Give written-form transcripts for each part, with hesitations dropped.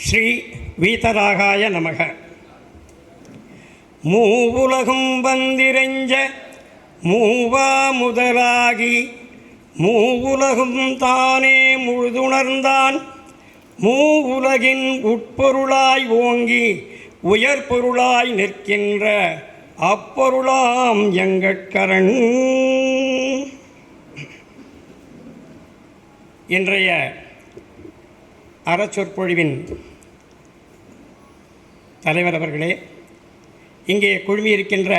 ஸ்ரீ வீதராகாய நமக. மூவுலகும் வந்திரைஞ்ச மூவா முதலாகி மூவுலகும் தானே முழுதுணர்ந்தான் மூவுலகின் உட்பொருளாய் ஓங்கி உயர்பொருளாய் நிற்கின்ற அப்பொருளாம் எங்கட்கரண். இன்றைய அறச்சொற்பொழிவின் தலைவர் அவர்களே, இங்கே குழுமியிருக்கின்ற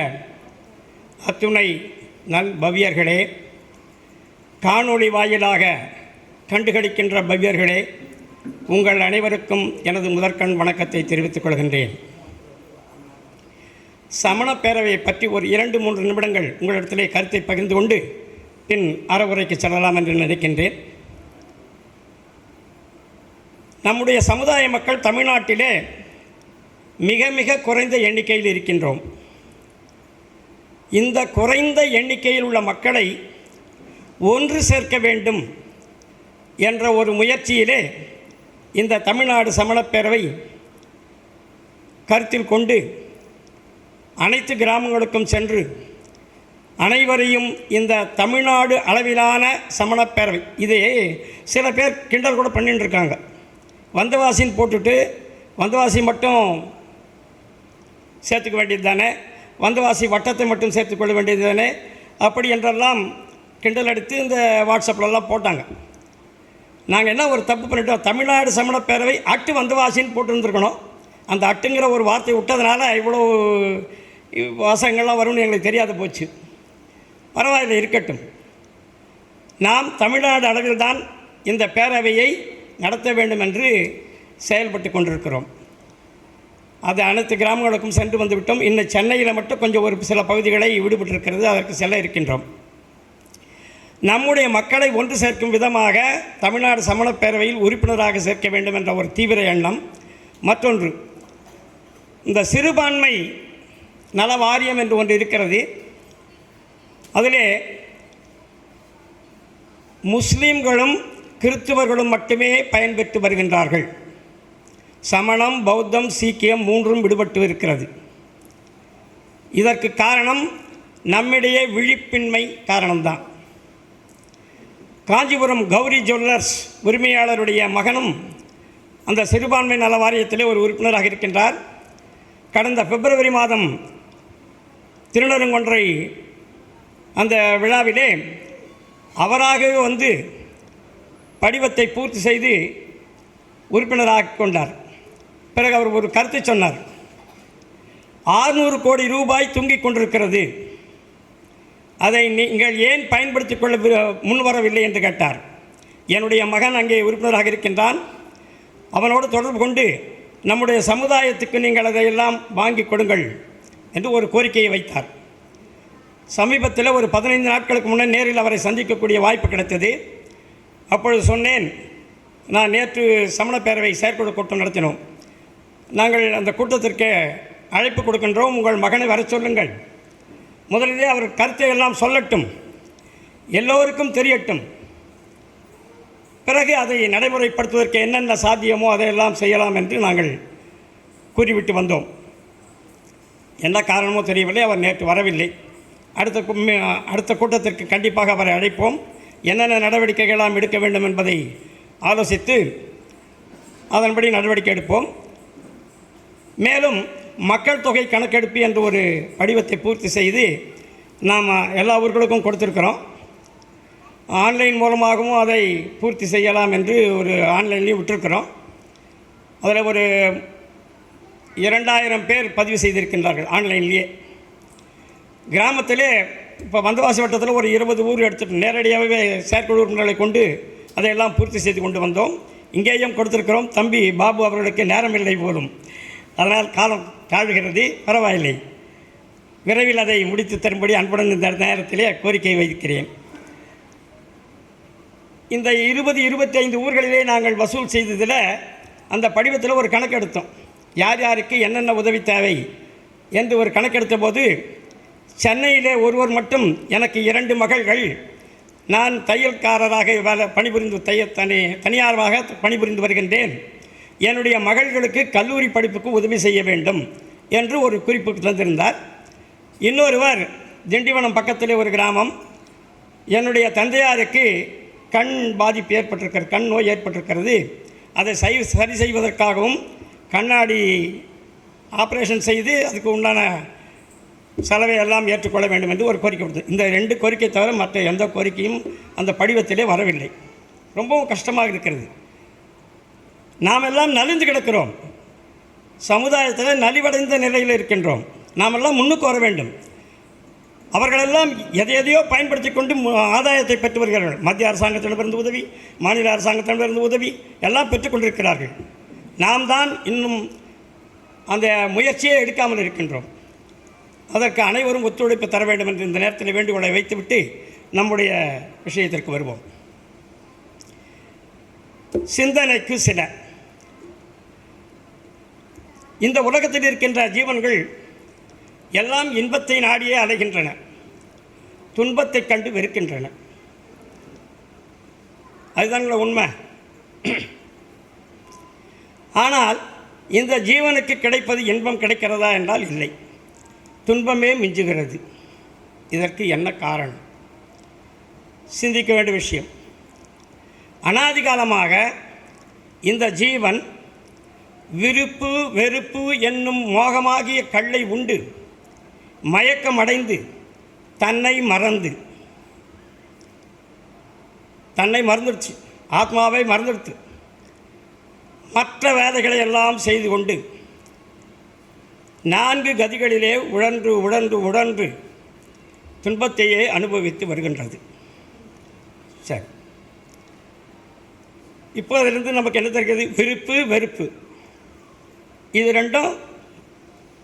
அத்துணை நல் பவ்யர்களே, காணொளி வாயிலாக கண்டுகளிக்கின்ற பவ்யர்களே, உங்கள் அனைவருக்கும் எனது முதற்கண் வணக்கத்தை தெரிவித்துக் கொள்கின்றேன். சமணப் பேரவையை பற்றி ஒரு 2-3 நிமிடங்கள் உங்களிடத்திலே கருத்தை பகிர்ந்து கொண்டு பின் அறவுரைக்கு செல்லலாம் என்று நினைக்கின்றேன். நம்முடைய சமுதாய மக்கள் தமிழ்நாட்டிலே மிக மிக குறைந்த எண்ணிக்கையில் இருக்கின்றோம். இந்த குறைந்த எண்ணிக்கையில் உள்ள மக்களை ஒன்று சேர்க்க வேண்டும் என்ற ஒரு முயற்சியிலே இந்த தமிழ்நாடு சமணப் பேரவை கருத்தில் கொண்டு அனைத்து கிராமங்களுக்கும் சென்று அனைவரையும் இந்த தமிழ்நாடு அளவிலான சமணப் பேரவை, இதே சில பேர் கிண்டல் கூட பண்ணிட்டு இருக்காங்க. வந்தவாசின்னு போட்டுட்டு வந்தவாசி மட்டும் சேர்த்துக்க வேண்டியது தானே, வந்தவாசி வட்டத்தை மட்டும் சேர்த்துக்கொள்ள வேண்டியது தானே, அப்படி என்றெல்லாம் கிண்டல் அடித்து இந்த வாட்ஸ்அப்லலாம் போட்டாங்க. நாங்கள் என்ன ஒரு தப்பு பண்ணிட்டோம், தமிழ்நாடு சமணப் பேரவை அட்டு வந்தவாசின்னு போட்டுருந்துருக்கணும். அந்த அட்டுங்கிற ஒரு வார்த்தை விட்டதுனால இவ்வளோ வாசகங்கள்லாம் வரும்னு எங்களுக்கு தெரியாத போச்சு. பரவாயில்லை, இருக்கட்டும். நாம் தமிழ்நாடு அளவில் தான் இந்த பேரவையை நடத்த வேண்டும் என்று செயல்பட்டு கொண்டிருக்கிறோம். அது அனைத்து கிராமங்களுக்கும் சென்று வந்துவிட்டோம். இன்னும் சென்னையில் மட்டும் கொஞ்சம் ஒரு சில பகுதிகளை விடுபட்டிருக்கிறது, அதற்கு செல்ல இருக்கின்றோம். நம்முடைய மக்களை ஒன்று சேர்க்கும் விதமாக தமிழ்நாடு சமணப் பேரவையில் உறுப்பினராக சேர்க்க வேண்டும் என்ற ஒரு தீவிர எண்ணம். மற்றொன்று, இந்த சிறுபான்மை நல வாரியம் என்று ஒன்று இருக்கிறது. அதிலே முஸ்லீம்களும் கிறிஸ்துவர்களும் மட்டுமே பயன்பெற்று வருகின்றார்கள். சமணம், பௌத்தம், சீக்கியம் 3ம் விடுபட்டு இருக்கிறது. இதற்கு காரணம் நம்மிடையே விழிப்பின்மை காரணம்தான். காஞ்சிபுரம் கௌரி ஜுவல்லர்ஸ் உரிமையாளருடைய மகனும் அந்த சிறுபான்மை நல வாரியத்திலே ஒரு உறுப்பினராக இருக்கின்றார். கடந்த பிப்ரவரி மாதம் திருநெடுங்கொன்றை அந்த விழாவிலே அவராகவே வந்து படிவத்தை பூர்த்தி செய்து உறுப்பினராக கொண்டார். பிறகு அவர் ஒரு கருத்தை சொன்னார். 600 கோடி ரூபாய் தூங்கிக் கொண்டிருக்கிறது, அதை நீங்கள் ஏன் பயன்படுத்திக் கொள்ள முன்வரவில்லை என்று கேட்டார். என்னுடைய மகன் அங்கே உறுப்பினராக இருக்கின்றான், அவனோடு தொடர்பு கொண்டு நம்முடைய சமுதாயத்துக்கு நீங்கள் அதையெல்லாம் வாங்கி கொடுங்கள் என்று ஒரு கோரிக்கையை வைத்தார். சமீபத்தில் ஒரு 15 நாட்களுக்கு முன்னே நேரில் அவரை சந்திக்கக்கூடிய வாய்ப்பு கிடைத்தது. அப்பொழுது சொன்னேன், நான் நேற்று சமணப் பேரவை செயற்குழு கூட்டம் நடத்தினோம், நாங்கள் அந்த கூட்டத்திற்கு அழைப்பு கொடுக்கின்றோம், உங்கள் மகனை வர சொல்லுங்கள், முதலிலே அவர் கருத்தை எல்லாம் சொல்லட்டும், எல்லோருக்கும் தெரியட்டும், பிறகு அதை நடைமுறைப்படுத்துவதற்கு என்னென்ன சாத்தியமோ அதையெல்லாம் செய்யலாம் என்று நாங்கள் கூறிவிட்டு வந்தோம். என்ன காரணமோ தெரியவில்லை, அவர் நேற்று வரவில்லை. அடுத்த கூட்டத்திற்கு கண்டிப்பாக அவரை அழைப்போம். என்னென்ன நடவடிக்கைகளாம் எடுக்க வேண்டும் என்பதை ஆலோசித்து அதன்படி நடவடிக்கை எடுப்போம். மேலும் மக்கள் தொகை கணக்கெடுப்பு என்ற ஒரு படிவத்தை பூர்த்தி செய்து நாம் எல்லா ஊர்களுக்கும் கொடுத்துருக்கிறோம். ஆன்லைன் மூலமாகவும் அதை பூர்த்தி செய்யலாம் என்று ஒரு ஆன்லைன்லேயும் விட்டுருக்கிறோம். அதில் ஒரு 2000 பேர் பதிவு செய்திருக்கின்றார்கள் ஆன்லைன்லேயே. கிராமத்திலே இப்போ வந்தவாசி வட்டத்தில் ஒரு 20 ஊர் எடுத்துட்டு நேரடியாகவே செயற்குழு உறுப்பினர்களை கொண்டு அதையெல்லாம் பூர்த்தி செய்து கொண்டு வந்தோம். இங்கேயும் கொடுத்துருக்கிறோம். தம்பி பாபு அவர்களுக்கு நேரமில்லை போலும், அதனால் காலம் தாழ்கிறது. பரவாயில்லை, விரைவில் அதை முடித்து தரும்படி அன்புடன் இந்த நேரத்திலே கோரிக்கை வைக்கிறேன். இந்த 20-25 ஊர்களிலே நாங்கள் வசூல் செய்ததில் அந்த படிவத்தில் ஒரு கணக்கெடுத்தோம். யார் யாருக்கு என்னென்ன உதவி தேவை என்று ஒரு கணக்கெடுத்த போது சென்னையிலே ஒருவர் மட்டும் எனக்கு 2 மகள்கள், நான் தையல்காரராக பணிபுரிந்து தனியாராக பணிபுரிந்து வருகின்றேன். என்னுடைய மகள்களுக்கு கல்லூரி படிப்புக்கு உதவி செய்ய வேண்டும் என்று ஒரு குறிப்பு தந்திருந்தார். இன்னொருவர் திண்டிவனம் பக்கத்திலே ஒரு கிராமம், என்னுடைய தந்தையாருக்கு கண் பாதிப்பு ஏற்பட்டிருக்கிறது, கண் நோய் ஏற்பட்டிருக்கிறது, அதை சரி செய்வதற்காகவும் கண்ணாடி ஆப்ரேஷன் செய்து அதுக்கு உண்டான செலவை எல்லாம் ஏற்றுக்கொள்ள வேண்டும் என்று ஒரு கோரிக்கை கொடுத்தது. இந்த 2 கோரிக்கை தவிர மற்ற எந்த கோரிக்கையும் அந்த படிவத்திலே வரவில்லை. ரொம்பவும் கஷ்டமாக இருக்கிறது. நாம் எல்லாம் நலிந்து கிடக்கிறோம், சமுதாயத்தில் நலிவடைந்த நிலையில் இருக்கின்றோம். நாம் எல்லாம் முன்னுக்கு வர வேண்டும். அவர்களெல்லாம் எதையோ பயன்படுத்தி கொண்டு ஆதாயத்தை பெற்று வருகிறார்கள். மத்திய அரசாங்கத்திடமிருந்து உதவி, மாநில அரசாங்கத்திடமிருந்து உதவி எல்லாம் பெற்றுக்கொண்டிருக்கிறார்கள். நாம் தான் இன்னும் அந்த முயற்சியை எடுக்காமல் இருக்கின்றோம். அதற்கு அனைவரும் ஒத்துழைப்பு தர வேண்டும் என்று இந்த நேரத்தில் வேண்டுகோளை வைத்துவிட்டு நம்முடைய விஷயத்திற்கு வருவோம். சிந்தனைக்கு சில. இந்த உலகத்தில் இருக்கின்ற ஜீவன்கள் எல்லாம் இன்பத்தை நாடியே அலைகின்றன, துன்பத்தை கண்டு வெறுக்கின்றன. அதுதான்ங்கள உண்மை. ஆனால் இந்த ஜீவனுக்கு கிடைப்பது இன்பம் கிடைக்கிறதா என்றால் இல்லை, துன்பமே மிஞ்சுகிறது. இதற்கு என்ன காரணம்? சிந்திக்க வேண்டிய விஷயம். அனாதி காலமாக இந்த ஜீவன் விருப்பு வெறுப்பு என்னும் மோகமாகிய கல்லை உண்டு மயக்கமடைந்து தன்னை மறந்துடுச்சு, ஆத்மாவை மறந்துடுத்து மற்ற வேலைகளை எல்லாம் செய்து கொண்டு 4 கதிகளிலே உழன்று துன்பத்தையே அனுபவித்து வருகின்றது. சரி, இப்போதிலிருந்து நமக்கு என்ன தெரிகிறது? விருப்பு வெறுப்பு, இது 2ம்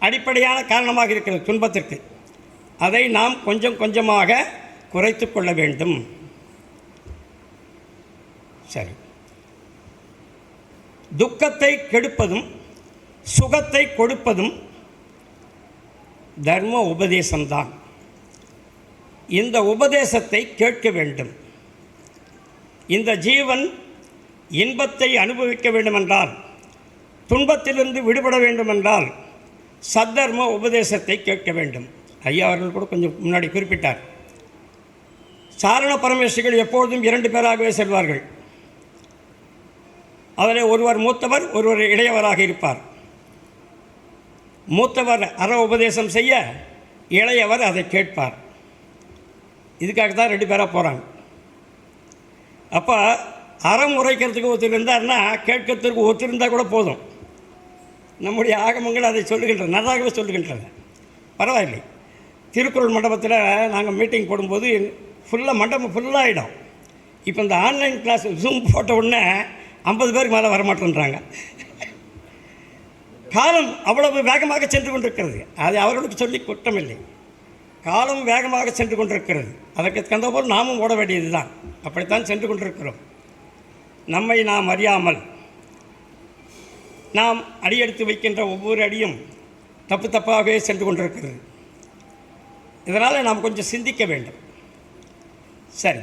அடிப்படையான காரணமாக இருக்கிறது துன்பத்திற்கு. அதை நாம் கொஞ்சம் கொஞ்சமாக குறைத்து கொள்ள வேண்டும். சரி, துக்கத்தை கெடுப்பதும் சுகத்தை கொடுப்பதும் தர்ம உபதேசம்தான். இந்த உபதேசத்தை கேட்க வேண்டும். இந்த ஜீவன் இன்பத்தை அனுபவிக்க வேண்டுமென்றால், துன்பத்திலிருந்து விடுபட வேண்டுமென்றால் சத்தர்ம உபதேசத்தை கேட்க வேண்டும். ஐயா அவர்கள் கூட கொஞ்சம் முன்னாடி குறிப்பிட்டார். சாரண பரமேஸ்வரிகள் எப்பொழுதும் 2 பேராகவே செல்வார்கள். அதில் ஒருவர் மூத்தவர், ஒருவர் இளையவராக இருப்பார். மூத்தவர் அற உபதேசம் செய்ய, இளையவர் அதை கேட்பார். இதுக்காக தான் 2 பேராக போகிறாங்க. அப்போ அறம் உரைக்கிறதுக்கு ஒருத்தர் இருந்தார்னா கேட்கறதுக்கு ஒருத்தர் இருந்தால் கூட போதும். நம்முடைய ஆகமங்கள் அதை சொல்லுகின்றன, நல்லாகவே சொல்லுகின்றன. பரவாயில்லை. திருக்குறள் மண்டபத்தில் நாங்கள் மீட்டிங் போடும்போது மண்டபம் ஃபுல்லாகிடும். இப்போ இந்த ஆன்லைன் கிளாஸ் ஜூம் போட்ட உடனே 50 பேருக்கு மேலே வரமாட்டேன்றாங்க. காலம் அவ்வளவு வேகமாக சென்று கொண்டிருக்கிறது. அது அவர்களுக்கு சொல்லி குற்றமில்லை. காலம் வேகமாக சென்று கொண்டிருக்கிறது. அதற்கு தகுந்த போல் நாமும் ஓட வேண்டியது தான். அப்படித்தான் சென்று கொண்டிருக்கிறோம். நம்மை நாம் அறியாமல் நாம் அடியெடுத்து வைக்கின்ற ஒவ்வொரு அடியும் தப்பாகவே சென்று கொண்டிருக்கிறது. இதனால் நாம் கொஞ்சம் சிந்திக்க வேண்டும். சரி,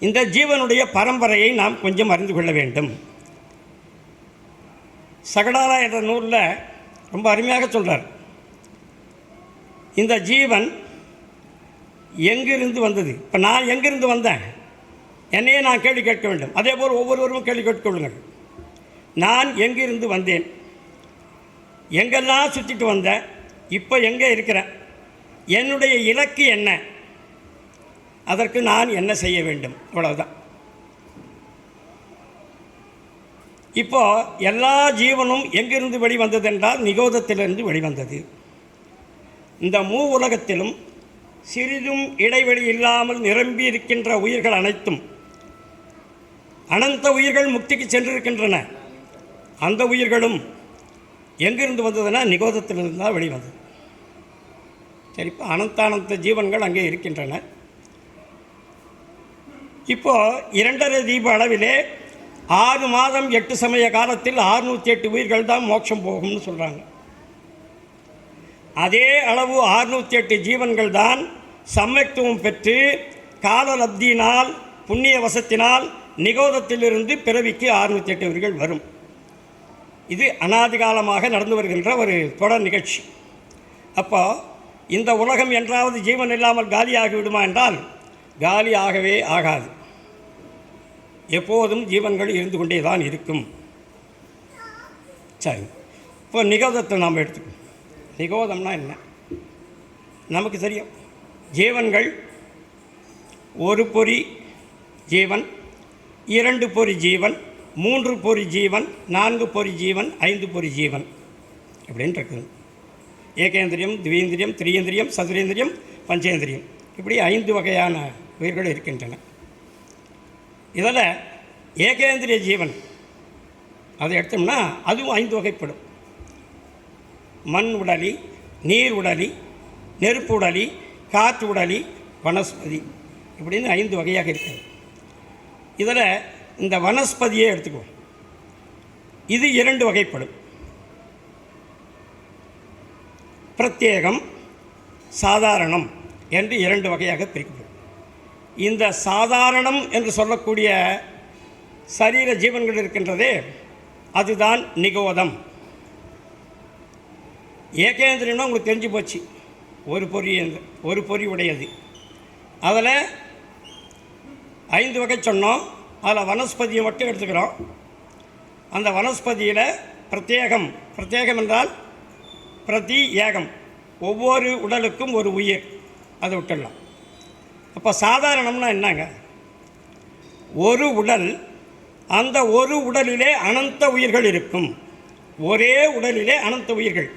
இந்த ஜீவனுடைய பரம்பரையை நாம் கொஞ்சம் அறிந்து கொள்ள வேண்டும். சகடாலா என்ற நூலில் ரொம்ப அருமையாக சொல்கிறார். இந்த ஜீவன் எங்கிருந்து வந்தது? இப்போ நான் எங்கிருந்து வந்தேன், என்னையே நான் கேள்வி கேட்க வேண்டும். அதே போல் ஒவ்வொருவரும் கேள்வி கேட்டுக்கொள்ளுங்கள். நான் எங்கிருந்து வந்தேன், எங்கெல்லாம் சுற்றிட்டு வந்தேன், இப்போ எங்கே இருக்கிறேன், என்னுடைய இலக்கு என்ன, அதற்கு நான் என்ன செய்ய வேண்டும், இவ்வளவுதான். இப்போ எல்லா ஜீவனும் எங்கிருந்து வெளிவந்தது என்றால் நிகோதத்திலிருந்து வெளிவந்தது. இந்த உலகத்திலும் சிறிதும் இடைவெளி இல்லாமல் நிரம்பி இருக்கின்ற உயிர்கள் அனைத்தும், அனந்த உயிர்கள் முக்திக்கு சென்றிருக்கின்றன. அந்த உயிர்களும் எங்கிருந்து வந்ததுன்னா நிகோதத்திலிருந்து தான் வெளிவந்தது. சரி, இப்போ அனந்த ஜீவன்கள் அங்கே இருக்கின்றன. இப்போது 2.5 தீப அளவிலே 6 மாதம் 8 சமய காலத்தில் 608 உயிர்கள் தான் மோட்சம் போகும்னு சொல்கிறாங்க. அதே அளவு 608 ஜீவன்கள் தான் சமத்துவம் பெற்று காலலப்தியினால் புண்ணிய வசத்தினால் நிகோதத்திலிருந்து பிறவிக்கு 608 உயிர்கள் வரும். இது அனாதிகாலமாக நடந்து வருகின்ற ஒரு தொடர் நிகழ்ச்சி. அப்போ இந்த உலகம் என்றாவது ஜீவன் இல்லாமல் காலியாகி விடுமா என்றால் காலி ஆகவே ஆகாது. எப்போதும் ஜீவன்கள் இருந்து கொண்டே தான் இருக்கும். சரி, இப்போ நிகோதத்தை நாம் எடுத்துக்கணும். நிகோதம்னா என்ன நமக்கு தெரியும். ஜீவன்கள் ஒரு பொறி ஜீவன், 2 பொறி ஜீவன், 3 பொறி ஜீவன், 4 பொறி ஜீவன், 5 பொறி ஜீவன் அப்படின்னு இருக்குது. ஏகேந்திரியம், திவீந்திரியம், திரியேந்திரியம், சதுரேந்திரியம், பஞ்சேந்திரியம், இப்படி 5 வகையான உயிர்கள் இருக்கின்றன. இதில் ஏகேந்திரிய ஜீவன் அதை எடுத்தோம்னா அதுவும் 5 வகைப்படும். மண் உடலி, நீர் உடலி, நெருப்பு உடலி, காற்று உடலி, வனஸ்பதி, இப்படின்னு 5 வகையாக இருக்குது. இதில் இந்த வனஸ்பதியை எடுத்துக்குவோம். இது 2 வகைப்படும். பிரத்யேகம், சாதாரணம் என்று 2 வகையாக பிரிக்கப்படும். இந்த சாதாரணம் என்று சொல்லக்கூடிய சரீர ஜீவன்கள் இருக்கின்றதே அதுதான் நிகோதம். ஏகேந்திரியம்னா உங்களுக்கு தெரிஞ்சு போச்சு, ஒரு பொறி உடையது. அதில் 5 வகை சொன்னோம். அதில் வனஸ்பதியை மட்டும் எடுத்துக்கிறோம். அந்த வனஸ்பதியில் பிரத்யேகம் என்றால் பிரதி ஏகம், ஒவ்வொரு உடலுக்கும் ஒரு உயிர், அதை விட்டுடலாம். அப்போ சாதாரணம்னா என்னங்க? ஒரு உடல், அந்த ஒரு உடலிலே அனந்த உயிர்கள் இருக்கும். ஒரே உடலிலே அனந்த உயிர்கள்.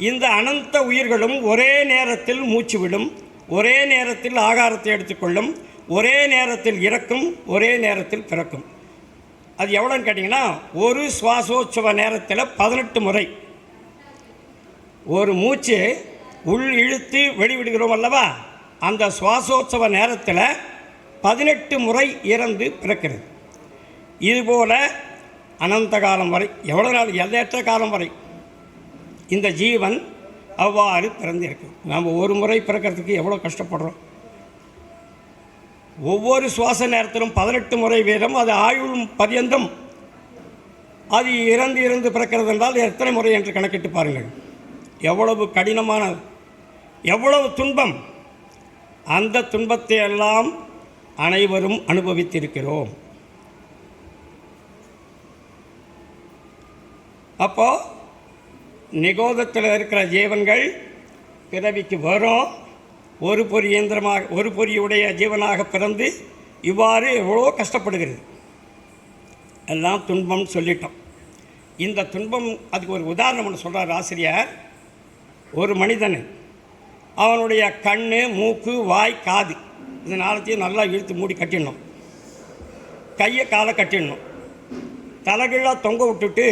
இந்த அனந்த உயிர்களும் ஒரே நேரத்தில் மூச்சு விடும், ஒரே நேரத்தில் ஆகாரத்தை எடுத்துக்கொள்ளும், ஒரே நேரத்தில் இறக்கும், ஒரே நேரத்தில் பிறக்கும். அது எவ்வளோன்னு கேட்டிங்கன்னா, ஒரு சுவாசோற்சவ நேரத்தில் 18 முறை. ஒரு மூச்சு உள் இழுத்து வெளிவிடுகிறோம் அல்லவா, அந்த சுவாசோற்சவ நேரத்தில் 18 முறை இறந்து பிறக்கிறது. இதுபோல் அனந்த காலம் வரை, எவ்வளோ நாள், எல்லையற்ற காலம் வரை இந்த ஜீவன் அவ்வாறு பிறந்திருக்கு. நாம் ஒரு முறை பிறக்கிறதுக்கு எவ்வளோ கஷ்டப்படுறோம். ஒவ்வொரு சுவாச நேரத்திலும் 18 முறை வீதம், அது ஆயுள் பர்யந்தம் அது இறந்து பிறக்கிறது என்றால் எத்தனை முறை என்று கணக்கிட்டு பாருங்கள். எவ்வளவு கடினமான, எவ்வளவு துன்பம். அந்த துன்பத்தை எல்லாம் அனைவரும் அனுபவித்திருக்கிறோம். அப்போது நிகோதத்தில் இருக்கிற ஜீவன்கள் பிறவிக்கு வரும். ஒரு பொறியுடைய ஜீவனாக பிறந்து இவ்வாறு எவ்வளோ கஷ்டப்படுகிறது. எல்லாம் துன்பம் சொல்லிட்டோம். இந்த துன்பம், அதுக்கு ஒரு உதாரணம் ஒன்று சொல்கிறார் ஆசிரியர். ஒரு மனிதன் அவனுடைய கண், மூக்கு, வாய், காது இது நாளத்தையும் நல்லா இழுத்து மூடி கட்டிடணும். கையை காலை கட்டிடணும். தலைகீழாக தொங்க விட்டுட்டு,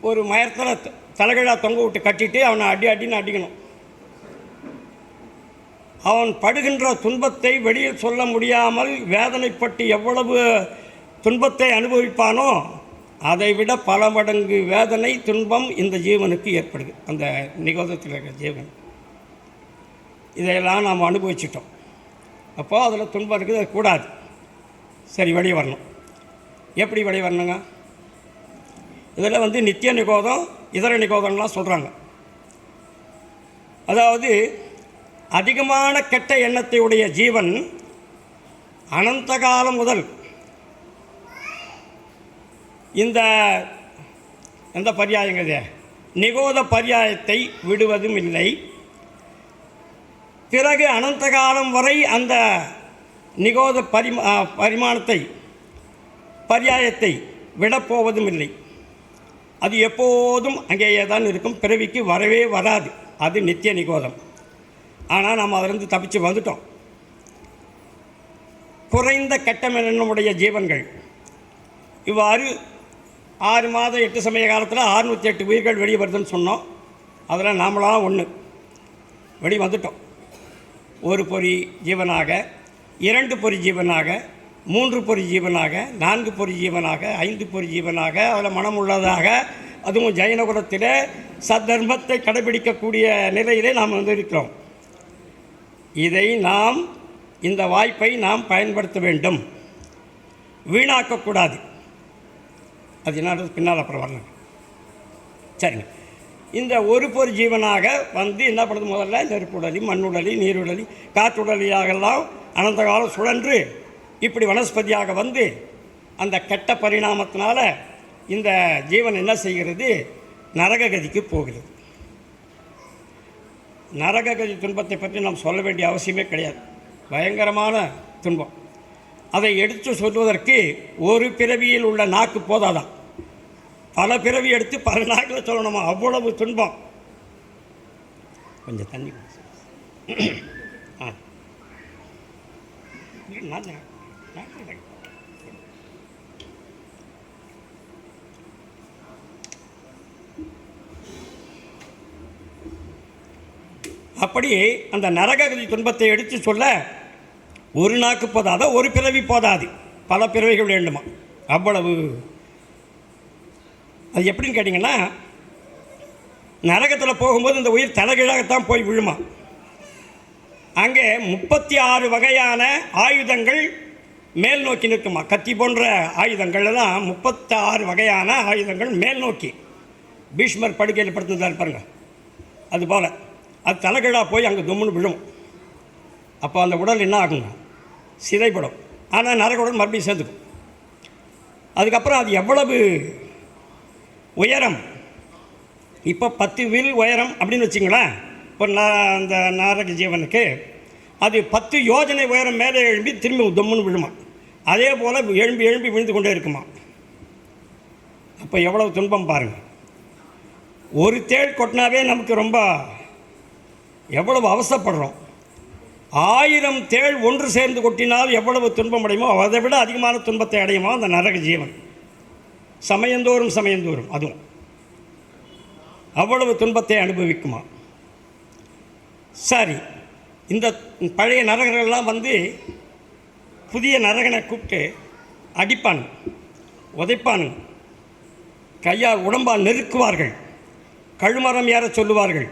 ஒரு மயத்தில் தலைகீழாக தொங்க விட்டு கட்டிட்டு அவனை அடின்னு அடிக்கணும். அவன் படுகின்ற துன்பத்தை வெளியில் சொல்ல முடியாமல் வேதனைப்பட்டு எவ்வளவு துன்பத்தை அனுபவிப்பானோ அதை விட பல மடங்கு வேதனை, துன்பம் இந்த ஜீவனுக்கு ஏற்படுது. அந்த நிகோதத்தில் இருக்கிற ஜீவன் இதையெல்லாம் நாம் அனுபவிச்சிட்டோம். அப்போது அதில் துன்பம் இருக்குது, அது கூடாது. சரி, வெளியே வரணும். எப்படி வெளியே வரணுங்க? இதில் நித்திய நிகோதம், இதர நிகோதம்லாம் சொல்கிறாங்க. அதாவது அதிகமான கெட்ட எண்ணத்தை உடைய ஜீவன் அனந்த காலம் முதல் எந்த பர்யாயங்கிறது நிகோத பர்யாயத்தை விடுவதும் இல்லை. பிறகு அனந்த காலம் வரை அந்த நிகோத பர்யாயத்தை விடப்போவதும் இல்லை. அது எப்போதும் அங்கேயே தான் இருக்கும். பிறவிக்கு வரவே வராது. அது நித்திய நிகோதம். ஆனால் நாம் அதிலிருந்து தப்பிச்சு வந்துட்டோம். குறைந்த கெட்டமென்னுடைய ஜீவன்கள் இவ்வாறு 6 மாதம் 8 சமய காலத்தில் 608 உயிர்கள் வெளியே வருதுன்னு சொன்னோம். அதில் நாமளாம் ஒன்று வெளியே வந்துட்டோம். ஒரு பொறி ஜீவனாக, 2 பொறி ஜீவனாக, 3 பொறி ஜீவனாக, 4 பொறி ஜீவனாக, 5 பொறி ஜீவனாக, அதில் மனம் உள்ளதாக, அதுவும் ஜைனகுலத்தில் சத்தர்மத்தை கடைபிடிக்கக்கூடிய நிலையிலே நாம் இருக்கிறோம். இதை நாம் இந்த வாய்ப்பை நாம் பயன்படுத்த வேண்டும், வீணாக்கக்கூடாது. அது என்ன பின்னால் அப்புறம் வரணும். சரிங்க. இந்த ஒரு பொரு ஜீவனாக வந்து என்ன பண்ணுறது, முதல்ல நெருப்புடலி, மண்ணுடலி, நீருடலி, காற்றுடலியாகலாம் அனந்த காலம் சுழன்று இப்படி வனஸ்பதியாக வந்து அந்த கெட்ட பரிணாமத்தினால இந்த ஜீவன் என்ன செய்கிறது, நரககதிக்கு போகிறது. நரககதி துன்பத்தை பற்றி நாம் சொல்ல வேண்டிய அவசியமே கிடையாது. பயங்கரமான துன்பம். அதை எடுத்து சொல்வதற்கு ஒரு பிறவியில் உள்ள நாக்கு போதாதான், பல பிறவி எடுத்து பல நாட்களில் சொல்லணுமா, அவ்வளவு துன்பம். கொஞ்சம் தண்ணி அப்படி அந்த நரககதி துன்பத்தை எடுத்து சொல்ல ஒரு நாக்கு போதாத, ஒரு பிறவி போதாது, பல பிறவிகள் வேண்டுமா, அவ்வளவு. அது எப்படின்னு கேட்டிங்கன்னா, நரகத்தில் போகும்போது இந்த உயிர் தலைகீழாகத்தான் போய் விழுமா. அங்கே 36 வகையான ஆயுதங்கள் மேல் நோக்கி நிற்குமா. கத்தி போன்ற ஆயுதங்கள் எல்லாம் 36 வகையான ஆயுதங்கள் மேல் நோக்கி. பீஷ்மர் படுக்கையில் படுத்துதான் பாருங்க, அதுபோல் அது தலைகீழாக போய் அங்கே தும்முன்னு விழும். அப்போ அந்த உடல் என்ன ஆகுங்க, சிதைப்படும். ஆனால் நரக உடல் மறுபடியும் சேர்ந்துக்கும். அதுக்கப்புறம் அது எவ்வளவு உயரம், இப்போ 10 வில் உயரம் அப்படின்னு வச்சிங்களேன். இப்போ அந்த நரக ஜீவனுக்கு அது 10 யோஜனை உயரம் மேலே எழும்பி திரும்பி தும்முன்னு விழுமா. அதே போல் எழும்பி எழும்பி விழுந்து கொண்டே இருக்குமா. அப்போ எவ்வளவு துன்பம் பாருங்கள். ஒரு தேள் கொட்டினாவே நமக்கு ரொம்ப எவ்வளவு அவசப்படுறோம். 1000 தேள் ஒன்று சேர்ந்து கொட்டினால் எவ்வளவு துன்பம் அடையுமோ அதை விட அதிகமான துன்பத்தை அடையுமா அந்த நரக ஜீவன். சமயந்தோறும் சமயந்தோறும் அதுவும் அவ்வளவு துன்பத்தை அனுபவிக்குமா. சரி, இந்த பழைய நரகர்கள்லாம் வந்து புதிய நரகனை கூப்பிட்டு அடிப்பானுங்க, உதைப்பானுங்க, கையால் உடம்பால் நெருக்குவார்கள், கழுமரம் ஏற சொல்லுவார்கள்.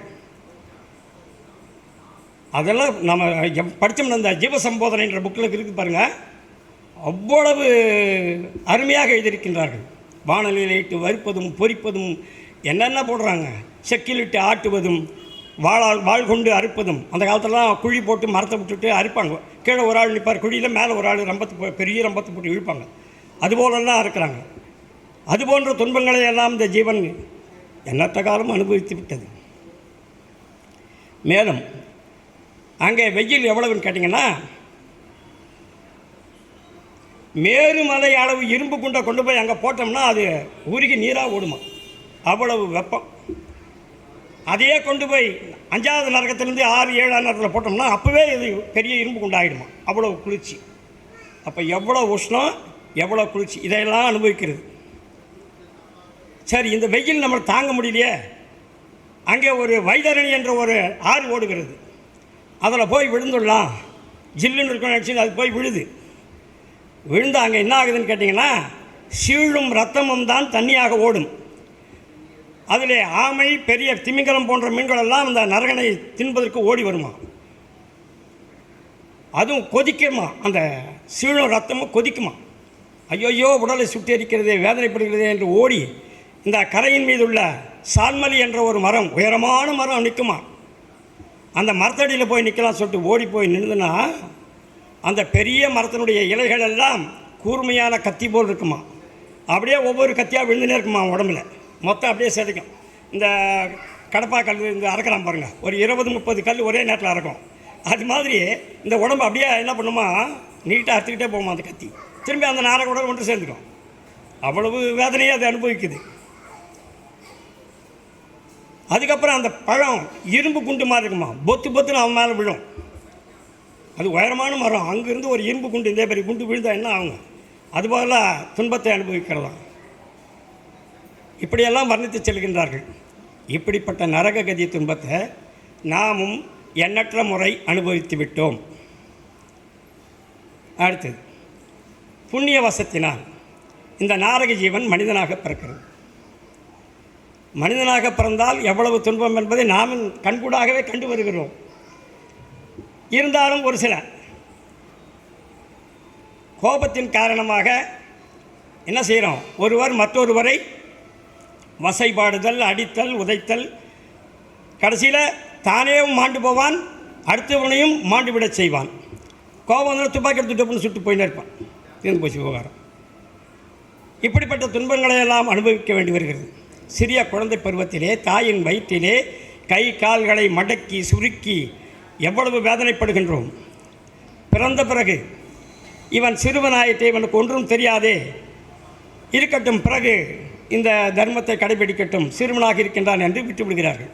அதெல்லாம் நம்ம படித்தோம்னா இந்த ஜீவசம்போதனைன்ற புக்கில் இருக்குது பாருங்கள், அவ்வளவு அருமையாக எழுதியிருக்கின்றார்கள். வானலில் இட்டு வறுப்பதும் பொரிப்பதும் என்னென்ன போடுறாங்க, செக்கிலிட்டு ஆட்டுவதும், வாள் கொண்டு அறுப்பதும். அந்த காலத்திலலாம் குழி போட்டு மரத்தை விட்டுட்டு அறுப்பாங்க. கீழே ஒரு ஆள் நிற்பார் குழியில், மேலே ஒரு ஆள் ரம்பத்து பெரிய ரம்பத்தை போட்டு இழுப்பாங்க. அதுபோலெல்லாம் இருக்கிறாங்க. அதுபோன்ற துன்பங்களை எல்லாம் இந்த ஜீவன் எண்ணற்ற காலம் அனுபவித்து விட்டது. மேலும் அங்கே வெயில் எவ்வளவுன்னு கேட்டிங்கன்னா, மேருமலை அளவு இரும்பு குண்டை கொண்டு போய் அங்கே போட்டோம்னா அது உருகி நீராக ஓடுமா, அவ்வளவு வெப்பம். அதையே கொண்டு போய் 5வது நரகத்திலேருந்து 6, 7ஆம் நரகத்தில் போட்டோம்னா அப்போவே இது பெரிய இரும்பு குண்டாகிடுமா, அவ்வளோ குளிர்ச்சி. அப்போ எவ்வளோ உஷ்ணம், எவ்வளோ குளிர்ச்சி, இதையெல்லாம் அனுபவிக்கிறது. சரி, இந்த வெயில் நம்ம தாங்க முடியலையே. அங்கே ஒரு வைதரணி என்ற ஒரு ஆறு ஓடுகிறது, அதில் போய் விழுந்துடலாம், ஜில்லுன்னு இருக்கணும் நினச்சி அது போய் விழுது. விழுந்து அங்கே என்ன ஆகுதுன்னு கேட்டிங்கன்னா, சீழும் ரத்தமும் தான் தண்ணியாக ஓடும். அதில் ஆமை, பெரிய திமிங்கலம் போன்ற மீன்களெல்லாம் அந்த நரகனை தின்பதற்கு ஓடி வருமா. அதுவும் கொதிக்குமா, அந்த சீழும் ரத்தமும் கொதிக்குமா. ஐயோயோ உடலை சுட்டெரிக்கிறதே, வேதனைப்படுகிறதே என்று ஓடி இந்த கரையின் மீது உள்ள சால்மலி என்ற ஒரு மரம், உயரமான மரம் நிற்குமா. அந்த மரத்தடியில் போய் நிற்கலாம் சொல்லிட்டு ஓடி போய் நின்றுனா அந்த பெரிய மரத்தினுடைய இலைகள் எல்லாம் கூர்மையான கத்தி போல் இருக்குமா. அப்படியே ஒவ்வொரு கத்தியாக விழுந்துனே இருக்குமா உடம்புல, மொத்தம் அப்படியே செதுக்கும். இந்த கடப்பா கல் இந்த அறக்கலாம் பாருங்கள், ஒரு 20-30 கல் ஒரே நேரத்தில் அறக்கும். அது மாதிரி இந்த உடம்பு அப்படியே என்ன பண்ணுமா, நீட்டாக அறுத்துக்கிட்டே போகுமா அந்த கத்தி. திரும்பி அந்த நாரக உடல் ஒன்று சேர்ந்துக்கும். அவ்வளவு வேதனையை அதை அனுபவிக்குது. அதுக்கப்புறம் அந்த பழம் இரும்பு குண்டு மாதிரி இருக்குமா, பொத்து பொத்துன்னு அவன் மேலே விழும். அது உயரமான மரம், அங்கேருந்து ஒரு இரும்பு குண்டு இந்த பெரிய குண்டு விழுந்தால் என்ன ஆகுங்க. அதுபோல் துன்பத்தை அனுபவிக்கிறதாம். இப்படியெல்லாம் வர்ணித்து செல்கின்றார்கள். இப்படிப்பட்ட நரக கதி துன்பத்தை நாமும் எண்ணற்ற முறை அனுபவித்து விட்டோம். அடுத்தது, புண்ணிய வசத்தினால் இந்த நாரக ஜீவன் மனிதனாக பிறக்கிறது. மனிதனாக பிறந்தால் எவ்வளவு துன்பம் என்பதை நாம் கண்கூடாகவே கண்டு வருகிறோம். இருந்தாலும் ஒரு சில கோபத்தின் காரணமாக என்ன செய்கிறோம்? ஒருவர் மற்றொருவரை வசைபாடுதல், அடித்தல், உதைத்தல், கடைசியில் தானே மாண்டு போவான், அடுத்தவனையும் மாண்டு விட செய்வான். கோபம் வந்து துப்பாக்கி எடுத்துட்டு சுட்டு போயின்னு இருப்பான். தீர்ந்து போச்சு விவகாரம். இப்படிப்பட்ட துன்பங்களை எல்லாம் அனுபவிக்க வேண்டி வருகிறது. சிறிய குழந்தை பருவத்திலே தாயின் வயிற்றிலே கை கால்களை மடக்கி சுருக்கி எவ்வளவு வேதனைப்படுகின்றோம். பிறந்த பிறகு இவன் சிறுவனாயிட்டே, இவனுக்கு ஒன்றும் தெரியாதே, இருக்கட்டும், பிறகு இந்த தர்மத்தை கடைபிடிக்கட்டும், சிறுவனாக இருக்கின்றான் என்று விட்டு விடுகிறார்கள்.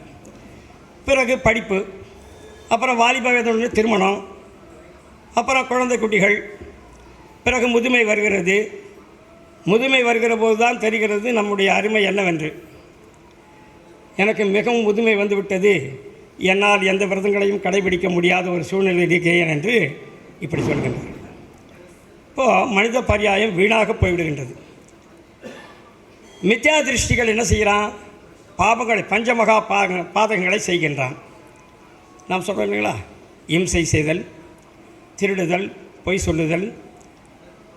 பிறகு படிப்பு, அப்புறம் வாலிப வயதுடன் திருமணம், அப்புறம் குழந்தை குட்டிகள், பிறகு முதுமை வருகிறது. முதுமை வருகிற போது தான் தெரிகிறது நம்முடைய அருமை என்னவென்று. எனக்கு மிகவும் முதுமை வந்துவிட்டது, என்னால் எந்த விரதங்களையும் கடைபிடிக்க முடியாத ஒரு சூழ்நிலை இருக்கிறேன் என்று இப்படி சொல்கின்றார். இப்போது மனித பரியாயம் வீணாக போய்விடுகின்றது. மித்யா திருஷ்டிகள் என்ன செய்கிறான்? பாபங்களை, பஞ்சமகா பாதகங்களை செய்கின்றான். நாம் சொல்கிறோம் இல்லைங்களா? இம்சை செய்தல், திருடுதல், பொய் சொல்லுதல்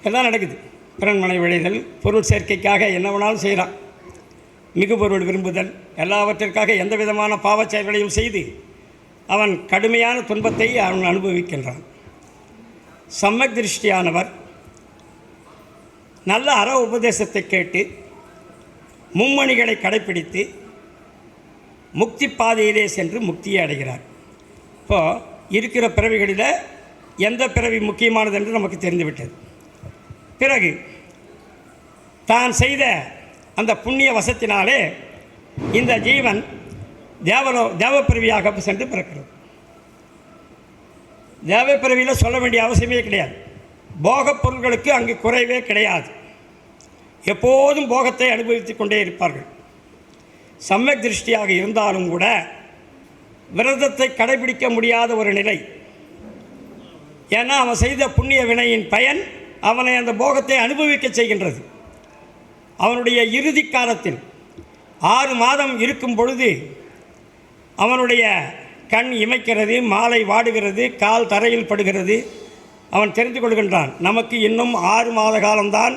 எல்லாம் நடக்குது. பிறன்மனை விளைதல், பொருள் சேர்க்கைக்காக என்ன வேணாலும் செய்கிறான். மிகு பொருள் விரும்புதல், எல்லாவற்றிற்காக எந்த விதமான பாவச் செயல்களையும் செய்து அவன் கடுமையான துன்பத்தை அவன் அனுபவிக்கின்றான். சம்மக் திருஷ்டியானவர் நல்ல அற உபதேசத்தை கேட்டு மும்மணிகளை கடைப்பிடித்து முக்தி பாதையிலே சென்று முக்தியை அடைகிறார். இப்போது இருக்கிற பிறவிகளில் எந்த பிறவி முக்கியமானது என்று நமக்கு தெரிந்துவிட்டது. பிறகு தான் செய்த அந்த புண்ணிய வசத்தினாலே இந்த ஜீவன் தேவப்பிறவியாக சென்று பிறக்கிறது. தேவப்பிறவியில் சொல்ல வேண்டிய அவசியமே கிடையாது. போகப் பொருள்களுக்கு அங்கு குறைவே கிடையாது. எப்போதும் போகத்தை அனுபவித்து கொண்டே இருப்பார்கள். சம்மக் திருஷ்டியாக இருந்தாலும் கூட விரதத்தை கடைபிடிக்க முடியாத ஒரு நிலை. ஏன்னா அவன் செய்த புண்ணிய வினையின் பயன் அவனை அந்த போகத்தை அனுபவிக்க செய்கின்றது. அவனுடைய இறுதி காலத்தில் 6 மாதம் இருக்கும் பொழுது அவனுடைய கண் இமைக்கிறது, மாலை வாடுகிறது, கால் தரையில் படுகிறது. அவன் தெரிந்து கொள்கின்றான், நமக்கு இன்னும் 6 மாத காலம்தான்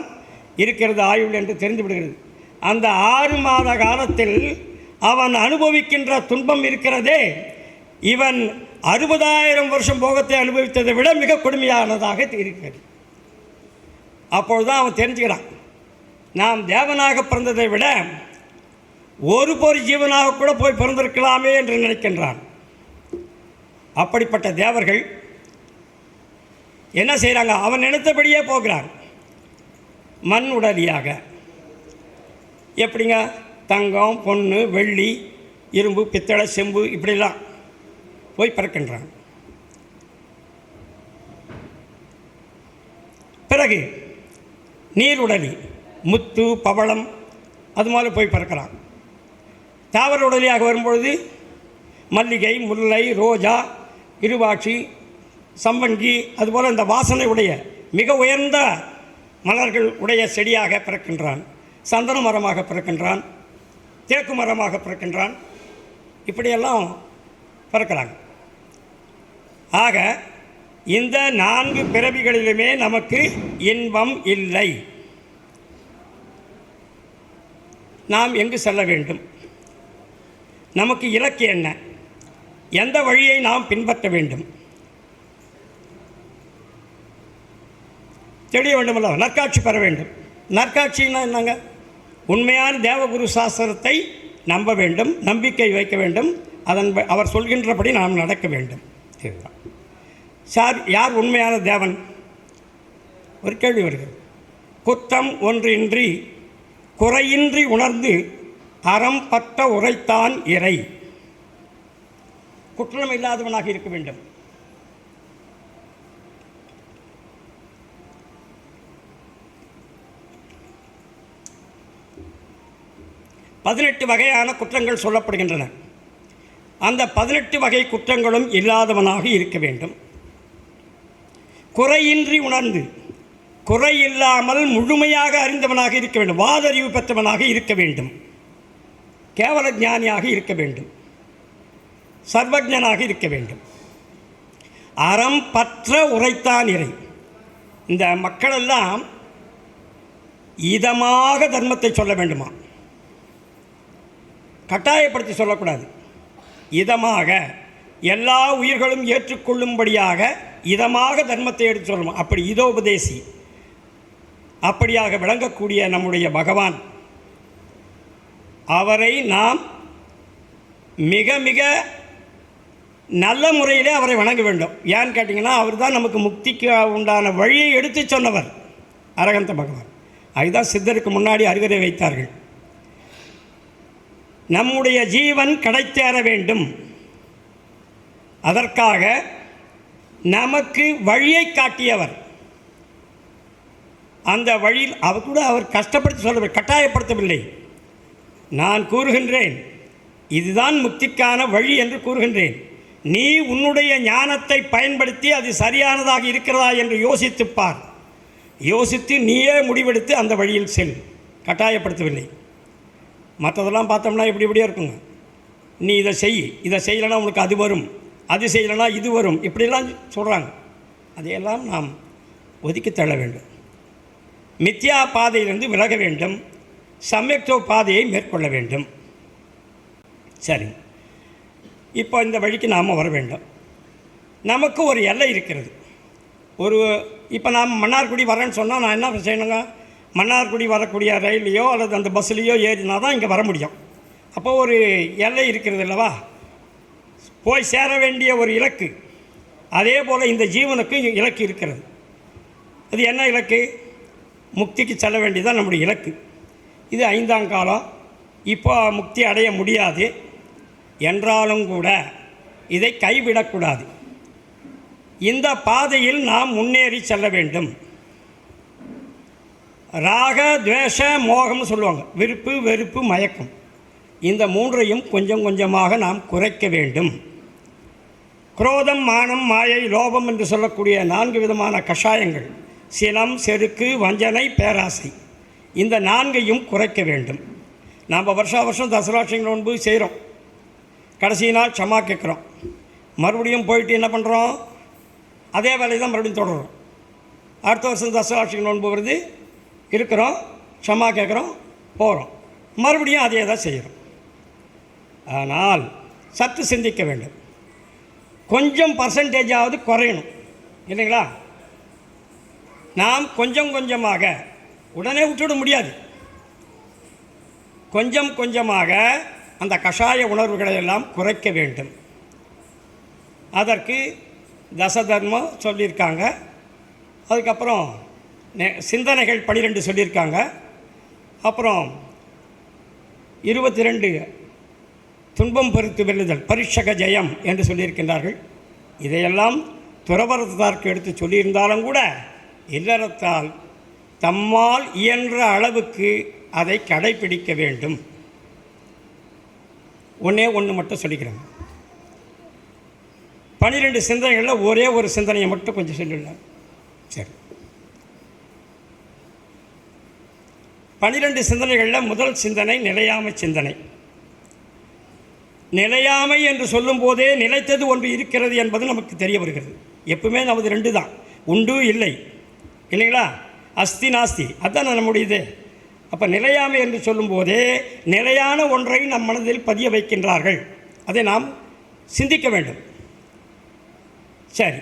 இருக்கிறது ஆயுள் என்று தெரிந்து விடுகிறது. அந்த 6 மாத காலத்தில் அவன் அனுபவிக்கின்ற துன்பம் இருக்கிறதே, இவன் 60,000 வருஷம் போகத்தை அனுபவித்ததை விட மிக கொடுமையானதாக இருக்கிறது. அப்பொழுதுதான் அவன் தெரிஞ்சுக்கிறான், நாம் தேவனாக பிறந்ததை விட ஒரு பொறி ஜீவனாக கூட போய் பிறந்திருக்கலாமே என்று நினைக்கின்றான். அப்படிப்பட்ட தேவர்கள் என்ன செய்கிறாங்க? அவன் நினைத்தபடியே போகிறான். மண் உடலியாக எப்படிங்க? தங்கம், பொண்ணு, வெள்ளி, இரும்பு, பித்தளை, செம்பு இப்படிலாம் போய் பிறக்கின்றான். பிறகு நீருடலி, முத்து, பவளம், அது மாதிரி போய் பிறக்கிறான். தாவர உடலியாக வரும்பொழுது மல்லிகை, முல்லை, ரோஜா, இருவாட்சி, சம்பங்கி, அதுபோல் இந்த வாசனை உடைய மிக உயர்ந்த மலர்கள் உடைய செடியாக பிறக்கின்றான். சந்தன மரமாக பிறக்கின்றான், தேக்கு மரமாக பிறக்கின்றான். இப்படியெல்லாம் பிறக்கிறாங்க. ஆக இந்த 4 பிறவிகளிலுமே நமக்கு இன்பம் இல்லை. நாம் எங்கு செல்ல வேண்டும்? நமக்கு இலக்கு என்ன? எந்த வழியை நாம் பின்பற்ற வேண்டும்? தெரிய வேண்டுமல்ல. நற்காட்சி பெற வேண்டும். நற்காட்சின்னா என்னங்க? உண்மையான தேவகுரு சாஸ்திரத்தை நம்ப வேண்டும், நம்பிக்கை வைக்க வேண்டும், அவர் சொல்கின்றபடி நாம் நடக்க வேண்டும். இதுதான். யார் உண்மையான தேவன்? ஒரு கேள்வி வருகிறது. குற்றம் ஒன்றின்றி குறையின்றி உணர்ந்து அறம் பற்ற உரைத்தான் இறை. குற்றம் இல்லாதவனாக இருக்க வேண்டும். பதினெட்டு வகையான குற்றங்கள் சொல்லப்படுகின்றன. அந்த 18 வகை குற்றங்களும் இல்லாதவனாக இருக்க வேண்டும். குறையின்றி உணர்ந்து, குறை இல்லாமல் முழுமையாக அறிந்தவனாக இருக்க வேண்டும். வாதறிவு பெற்றவனாக இருக்க வேண்டும். கேவல ஞானியாக இருக்க வேண்டும். சர்வஜனாக இருக்க வேண்டும். அறம் பற்ற உரைத்தான் இறை. இந்த மக்களெல்லாம் இதமாக தர்மத்தை சொல்ல வேண்டுமா, கட்டாயப்படுத்தி சொல்லக்கூடாது. இதமாக எல்லா உயிர்களும் ஏற்றுக்கொள்ளும்படியாக இதமாக தர்மத்தை எடுத்து சொல்லணும். அப்படி இதோபதேசி அப்படியாக விளங்கக்கூடிய நம்முடைய பகவான், அவரை நாம் மிக மிக நல்ல முறையிலே அவரை வணங்க வேண்டும். ஏன்னு கேட்டிங்கன்னா, அவர் தான் நமக்கு முக்திக்கு உண்டான வழியை எடுத்து சொன்னவர் அரகந்த பகவான். அதுதான் சித்தருக்கு முன்னாடி அருகதை வைத்தார்கள். நம்முடைய ஜீவன் கிடைத்தேற வேண்டும், அதற்காக நமக்கு வழியை காட்டியவர். அந்த வழியில் அவர் கூட அவர் கஷ்டப்படுத்தி சொல்லவில்லை, கட்டாயப்படுத்தவில்லை. நான் கூறுகின்றேன், இதுதான் முக்திக்கான வழி என்று கூறுகின்றேன். நீ உன்னுடைய ஞானத்தை பயன்படுத்தி அது சரியானதாக இருக்கிறதா என்று யோசித்துப்பார். யோசித்து நீயே முடிவெடுத்து அந்த வழியில் செல். கட்டாயப்படுத்தவில்லை. மற்றதெல்லாம் பார்த்தோம்னா இப்படியே இருக்குங்க. நீ இதை செய், இதை செய்யலைன்னா உனக்கு அது வரும், அது செய்யலைன்னா இது வரும், இப்படிலாம் சொல்கிறாங்க. அதையெல்லாம் நாம் ஒதுக்கி தள்ள வேண்டும். மித்யா பாதையிலிருந்து விலக வேண்டும், சம்யக்தோ பாதையை மேற்கொள்ள வேண்டும். சரி, இப்போ இந்த வழிக்கு நாம் வர வேண்டும். நமக்கு ஒரு எல்லை இருக்கிறது. இப்போ நாம் மன்னார்குடி வரேன்னு சொன்னால் நான் என்ன செய்யணுங்க, மன்னார்குடி வரக்கூடிய ரயிலையோ அல்லது அந்த பஸ்ஸுலேயோ ஏறினா தான் இங்கே வர முடியும். அப்போ ஒரு எல்லை இருக்கிறது அல்லவா, போய் சேர வேண்டிய ஒரு இலக்கு. அதே போல் இந்த ஜீவனுக்கு இலக்கு இருக்கிறது. அது என்ன இலக்கு? முக்திக்கு செல்ல வேண்டியதான் நம்முடைய இலக்கு. இது 5ஆம் காலம். இப்போ முக்தி அடைய முடியாது என்றாலும் கூட இதை கைவிடக்கூடாது. இந்த பாதையில் நாம் முன்னேறி செல்ல வேண்டும். ராக துவேஷ மோகம்னு சொல்லுவாங்க, விருப்பு வெறுப்பு மயக்கம். இந்த 3ஐயும் கொஞ்சம் கொஞ்சமாக நாம் குறைக்க வேண்டும். குரோதம் மானம் மாயை லோபம் என்று சொல்லக்கூடிய 4 விதமான கஷாயங்கள், சினம் செருக்கு வஞ்சனை பேராசை, இந்த 4ஐயும் குறைக்க வேண்டும். நாம் வருஷம் தசராட்சி நோன்பு செய்கிறோம், கடைசி நாள் க்ஷமா கேட்குறோம், மறுபடியும் போயிட்டு என்ன பண்ணுறோம், அதே வேலையை தான் மறுபடியும் தொடரும். அடுத்த வருஷம் தசராட்சி நோன்பு வருது, இருக்கிறோம், க்ஷமா கேட்குறோம், போகிறோம், மறுபடியும் அதே தான் செய்கிறோம். ஆனால் சற்று சிந்திக்க வேண்டும். கொஞ்சம் பர்சன்டேஜாவது குறையணும் இல்லைங்களா? நாம் கொஞ்சம் கொஞ்சமாக, உடனே விட்டுவிட முடியாது, கொஞ்சம் கொஞ்சமாக அந்த கஷாய உணர்வுகளை எல்லாம் குறைக்க வேண்டும். அதற்கு தசதர்மம் சொல்லியிருக்காங்க. அதுக்கப்புறம் சிந்தனைகள் 12 சொல்லியிருக்காங்க. அப்புறம் 22 துன்பம் பொறுத்து வெல்லுதல் பரிஷக ஜெயம் என்று சொல்லியிருக்கின்றார்கள். இதையெல்லாம் துறவரத்தாருக்கு எடுத்து சொல்லியிருந்தாலும் கூட இல்லறத்தால் தம்மால் இயன்ற அளவுக்கு அதை கடைப்பிடிக்க வேண்டும். ஒன்று மட்டும் சொல்லிக்கிறேன். 12 சிந்தனைகளில் ஒரே ஒரு சிந்தனையை மட்டும் கொஞ்சம் சொல்லிடலாம். சரி, 12 சிந்தனைகளில் முதல் சிந்தனை நிலையாமை சிந்தனை. நிலையாமை என்று சொல்லும்போதே நிலைத்தது ஒன்று இருக்கிறது என்பது நமக்கு தெரிய வருகிறது. எப்பவுமே நமது 2 தான், உண்டு இல்லை, இல்லைங்களா? அஸ்தி நாஸ்தி, அதுதான் நம்முடையது. அப்போ நிலையாமை என்று சொல்லும்போதே நிலையான ஒன்றை நம் மனதில் பதிய வைக்கின்றார்கள். அதை நாம் சிந்திக்க வேண்டும். சரி,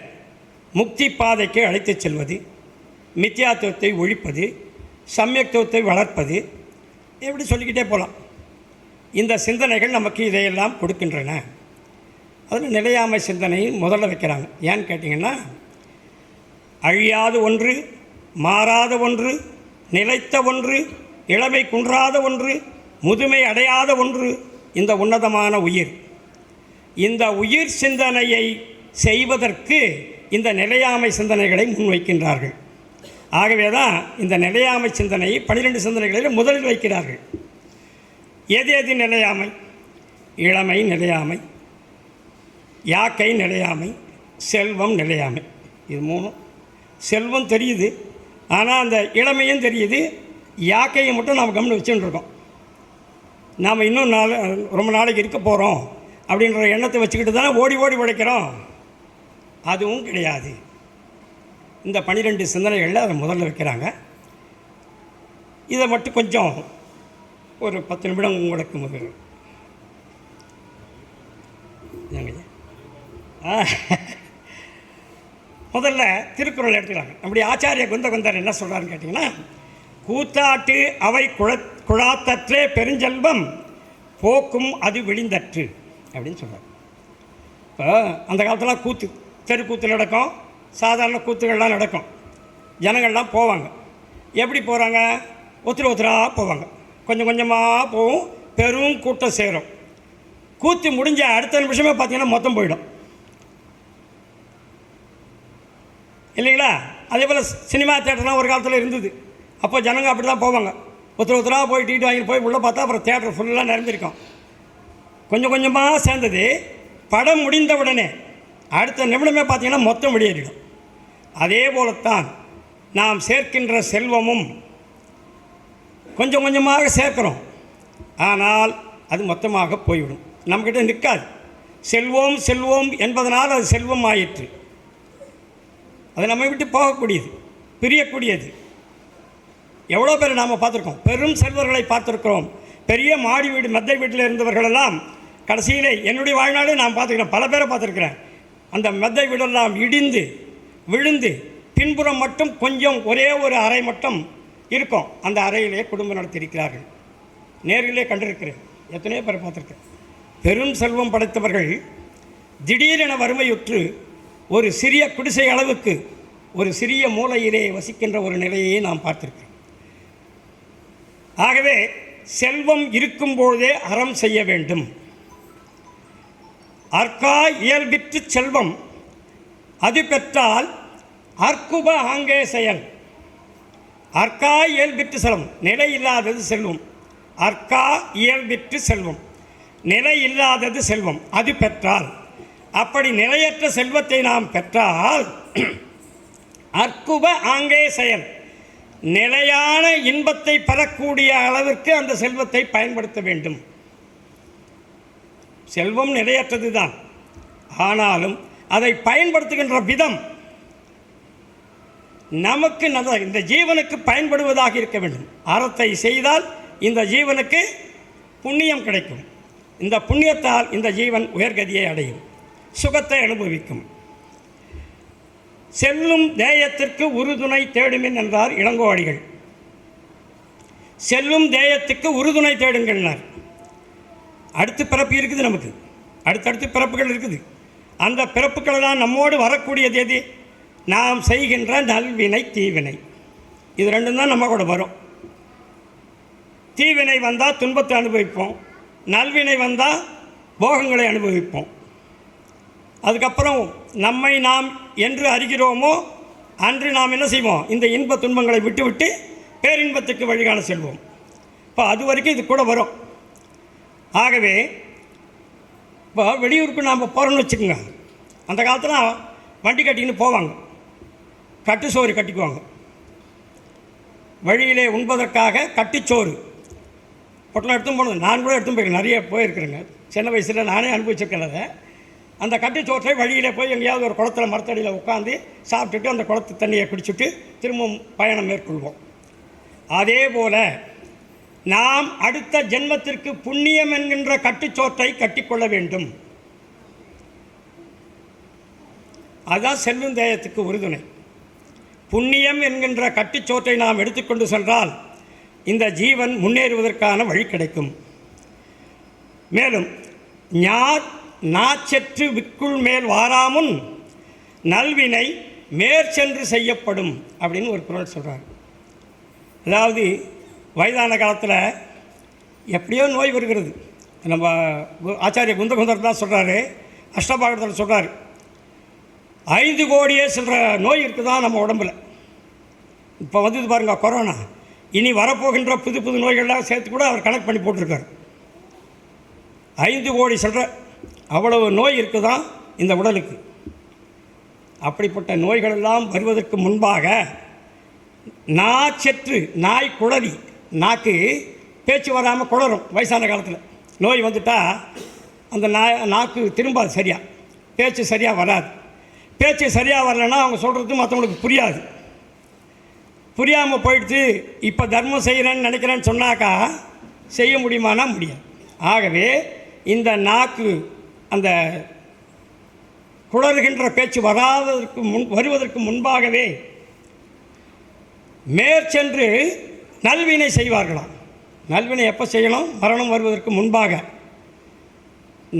முக்தி பாதைக்கு அழைத்துச் செல்வது, மித்யாத்துவத்தை ஒழிப்பது, சம்யக்துவத்தை வளர்ப்பது, எப்படி சொல்லிக்கிட்டே போகலாம். இந்த சிந்தனைகள் நமக்கு இதையெல்லாம் கொடுக்கின்றன. அதில் நிலையாமை சிந்தனையை முதல்ல வைக்கிறாங்க. ஏன்னு கேட்டிங்கன்னா, அழியாத ஒன்று, மாறாத ஒன்று, நிலைத்த ஒன்று, இளமை குன்றாத ஒன்று, முதுமை அடையாத ஒன்று இந்த உன்னதமான உயிர். இந்த உயிர் சிந்தனையை செய்வதற்கு இந்த நிலையாமை சிந்தனைகளை முன்வைக்கின்றார்கள். ஆகவே தான் இந்த நிலையாமை சிந்தனையை 12 சிந்தனைகளில் முதலில் வைக்கிறார்கள். எது நிலையாமை? இளமை நிலையாமை, யாக்கை நிலையாமை, செல்வம் நிலையாமை. இது 3. செல்வம் தெரியுது, ஆனால் அந்த இளமையும் தெரியுது, யாக்கையை மட்டும் நாம் கவனம் வச்சுட்டு இருக்கோம். நாம் இன்னும் ரொம்ப நாளைக்கு இருக்க போகிறோம் அப்படின்ற எண்ணத்தை வச்சுக்கிட்டு தானே ஓடி ஓடி உழைக்கிறோம். அதுவும் கிடையாது. இந்த 12 சிந்தனைகளில் அதை முதல்ல வைக்கிறாங்க. இதை மட்டும் கொஞ்சம் ஒரு 10 நிமிடம் உங்களுக்கு முதல்ல திருக்குறள் எடுத்துக்கிறாங்க. நம்முடைய ஆச்சாரிய குந்தர் என்ன சொல்கிறாருன்னு கேட்டிங்கன்னா, கூத்தாட்டு அவை குழாத்தற்றே பெருஞ்செல்வம் போக்கும் அது விழிந்தற்று அப்படின்னு சொல்கிறார். இப்போ அந்த காலத்தில் கூத்து, தெருக்கூத்து நடக்கும், சாதாரண கூத்துகள்லாம் நடக்கும். ஜனங்கள்லாம் போவாங்க. எப்படி போகிறாங்க? ஒருத்தராக போவாங்க. கொஞ்சம் கொஞ்சமாக போகும், பெரும் கூட்டம் சேரும். கூத்து முடிஞ்ச அடுத்த நிமிஷமே பார்த்தீங்கன்னா மொத்தம் போயிடும் இல்லைங்களா? அதே போல் சினிமா தேட்டர்லாம் ஒரு காலத்தில் இருந்தது. அப்போ ஜனங்க அப்படி தான் போவாங்க. ஒருத்தராக போய் டீட்டு வாங்கிட்டு போய் உள்ளே பார்த்தா அப்புறம் தேட்டர் ஃபுல்லாக நிறைஞ்சிருக்கும். கொஞ்சம் கொஞ்சமாக சேர்ந்தது. படம் முடிந்த உடனே அடுத்த நிமிடமே பார்த்தீங்கன்னா மொத்தம் வெளியேறிடும். அதே போலத்தான் நாம் சேர்க்கின்ற செல்வமும் கொஞ்சம் கொஞ்சமாக சேர்க்கிறோம், ஆனால் அது மொத்தமாக போய்விடும், நம்மக்கிட்ட நிற்காது. செல்வோம் செல்வோம் என்பதனால் அது செல்வம் ஆயிற்று. அது நம்மை விட்டு போகக்கூடியது, பிரியக்கூடியது. எவ்வளோ பேர் நாம் பார்த்துருக்கோம், பெரும் செல்வர்களை பார்த்துருக்கிறோம். பெரிய மாடி வீடு மெத்தை வீட்டில் இருந்தவர்களெல்லாம் கடைசியிலே என்னுடைய வாழ்நாளே நான் பார்த்துக்கிறேன், பல பேரை பார்த்துருக்கிறேன். அந்த மெத்தை வீடெல்லாம் இடிந்து விழுந்து பின்புறம் மட்டும் கொஞ்சம் ஒரே ஒரு அறை மட்டும் இருக்கும். அந்த அறையிலே குடும்பம் நடத்தியிருக்கிறார்கள். நேரிலே கண்டிருக்கிறேன், எத்தனையோ பேர் பார்த்துருக்கேன். பெரும் செல்வம் படைத்தவர்கள் திடீரென வறுமையுற்று ஒரு சிறிய குடிசை அளவுக்கு ஒரு சிறிய மூலையிலே வசிக்கின்ற ஒரு நிலையை நாம் பார்த்திருக்கிறோம். ஆகவே செல்வம் இருக்கும்போதே அறம் செய்ய வேண்டும். அற்கா இயல்பிற்று செல்வம் அது பெற்றால் அற்குப ஆங்கே செயல். அற்கா இயல்பிற்று செல்வம், நிலை இல்லாதது செல்வம். அற்கா இயல்பிற்று செல்வம், நிலை இல்லாதது செல்வம். அது பெற்றால், அப்படி நிலையற்ற செல்வத்தை நாம் பெற்றால் அற்குப ஆங்கே செயல், நிலையான இன்பத்தை பெறக்கூடிய அளவிற்கு அந்த செல்வத்தை பயன்படுத்த வேண்டும். செல்வம் நிலையற்றது தான், ஆனாலும் அதை பயன்படுத்துகின்ற விதம் நமக்கு இந்த ஜீவனுக்கு பயன்படுவதாக இருக்க வேண்டும். அறத்தை செய்தால் இந்த ஜீவனுக்கு புண்ணியம் கிடைக்கும். இந்த புண்ணியத்தால் இந்த ஜீவன் உயர்கதியை அடையும், சுகத்தை அனுபவிக்கும். செல்லும் தேயத்திற்கு உறுதுணை தேடுமின் என்றார் இளங்கோவடிகள். செல்லும் தேயத்துக்கு உறுதுணை தேடுங்கள்னார். அடுத்து பிறப்பு இருக்குது, நமக்கு அடுத்தடுத்து பிறப்புகள் இருக்குது. அந்த பிறப்புகளெல்லாம் நம்மோடு வரக்கூடியது எது? நாம் செய்கின்ற நல்வினை தீவினை. இது ரெண்டும் தான் நம்ம கூட வரும். தீவினை வந்தால் துன்பத்தை அனுபவிப்போம், நல்வினை வந்தால் போகங்களை அனுபவிப்போம். அதுக்கப்புறம் நம்மை நாம் என்று அறிகிறோமோ அன்று நாம் என்ன செய்வோம்? இந்த இன்ப துன்பங்களை விட்டு பேரின்பத்துக்கு வழிகாண செல்வோம். இப்போ அது வரைக்கும் இது கூட வரும். ஆகவே இப்போ வெளியூருக்கு நாம் போகிறோன்னு வச்சுக்கோங்க. அந்த காலத்தில் வண்டி கட்டிக்கின்னு போவாங்க, கட்டுச்சோறு கட்டிக்குவாங்க. வழியிலே உண்பதற்காக கட்டுச்சோறு பொட்டலம் எடுத்துன்னு போனது நான் கூட எடுத்துன்னு போயிருக்கேன், நிறைய போயிருக்கிறேங்க. சின்ன வயசில் நானே அனுபவிச்சிருக்கேன் அதை. அந்த கட்டுச்சோற்றை வழியிலே போய் எங்கேயாவது ஒரு குளத்தில் மரத்தடியில் உட்காந்து சாப்பிட்டுட்டு அந்த குளத்து தண்ணியை குடிச்சுட்டு திரும்பவும் பயணம் மேற்கொள்வோம். அதே போல் நாம் அடுத்த ஜென்மத்திற்கு புண்ணியம் என்கின்ற கட்டுச்சோற்றை கட்டிக்கொள்ள வேண்டும். அதுதான் செல்லும் தேயத்துக்கு உறுதுணை. புண்ணியம் என்கின்ற கட்டுச்சோற்றை நாம் எடுத்துக்கொண்டு சென்றால் இந்த ஜீவன் முன்னேறுவதற்கான வழி கிடைக்கும். மேலும் நாச்செற்று விக்குள் மேல் வாராமுன் நல்வினை மேற்சென்று செய்யப்படும் அப்படின்னு ஒரு குறள் சொல்கிறார். அதாவது வயதான காலத்தில் எப்படியோ நோய் வருகிறது. நம்ம ஆச்சாரிய குந்தர் தான் சொல்கிறாரு, அஷ்டபாகத்தில் சொல்கிறார், 5 கோடியே சொல்கிற நோய் இருக்குதான் நம்ம உடம்பில். இப்போ வந்தது பாருங்கள் கொரோனா, இனி வரப்போகின்ற புது நோய்கள்லாம் சேர்த்து கூட அவர் கணக்கு பண்ணி போட்டிருக்கார். 5 கோடி சொல்கிற அவ்வளவு நோய் இருக்குதான் இந்த உடலுக்கு. அப்படிப்பட்ட நோய்களெல்லாம் வருவதற்கு முன்பாக நாச்செற்று, நாய் குளறி, நாக்கு பேச்சு வராமல் குளறும். வயசான காலத்தில் நோய் வந்துட்டால் அந்த நாக்கு திரும்பாது, சரியாக பேச்சு சரியாக வராது. பேச்சு சரியாக வரலைன்னா அவங்க சொல்கிறது மற்றவங்களுக்கு புரியாது. புரியாமல் போயிடுச்சு. இப்போ தர்மம் செய்கிறேன்னு நினைக்கிறேன்னு சொன்னாக்கா செய்ய முடியுமானா முடியாது. ஆகவே இந்த நாக்கு அந்த குளறுகின்ற பேச்சு வருவதற்கு முன்பாகவே மேற்சென்று நல்வினை செய்வார்களாம். நல்வினை எப்போ செய்யணும்? மரணம் வருவதற்கு முன்பாக.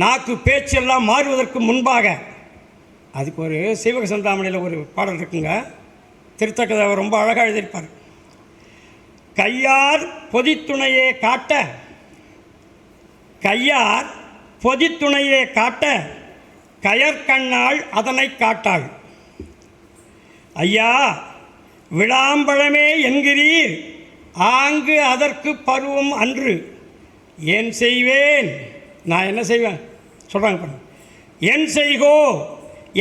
நாக்கு பேச்செல்லாம் மாறுவதற்கு முன்பாக. அதுக்கு ஒரு சீவக சிந்தாமணியில் ஒரு பாடல் இருக்குங்க. திருத்தக்கதை ரொம்ப அழகாக எழுதியிருப்பார். கையார் பொதித்துணையே காட்ட, கையார் பொதித்துணையே காட்ட, கயற்கண்ணாள் அதனை காட்டாள். ஐயா விளாம்பழமே என்கிறீர், ஆங்கு அதற்கு பருவம் அன்று. ஏன் செய்வேன், நான் என்ன செய்வேன் சொல்கிறாங்க பாருங்க. என் செய்கோ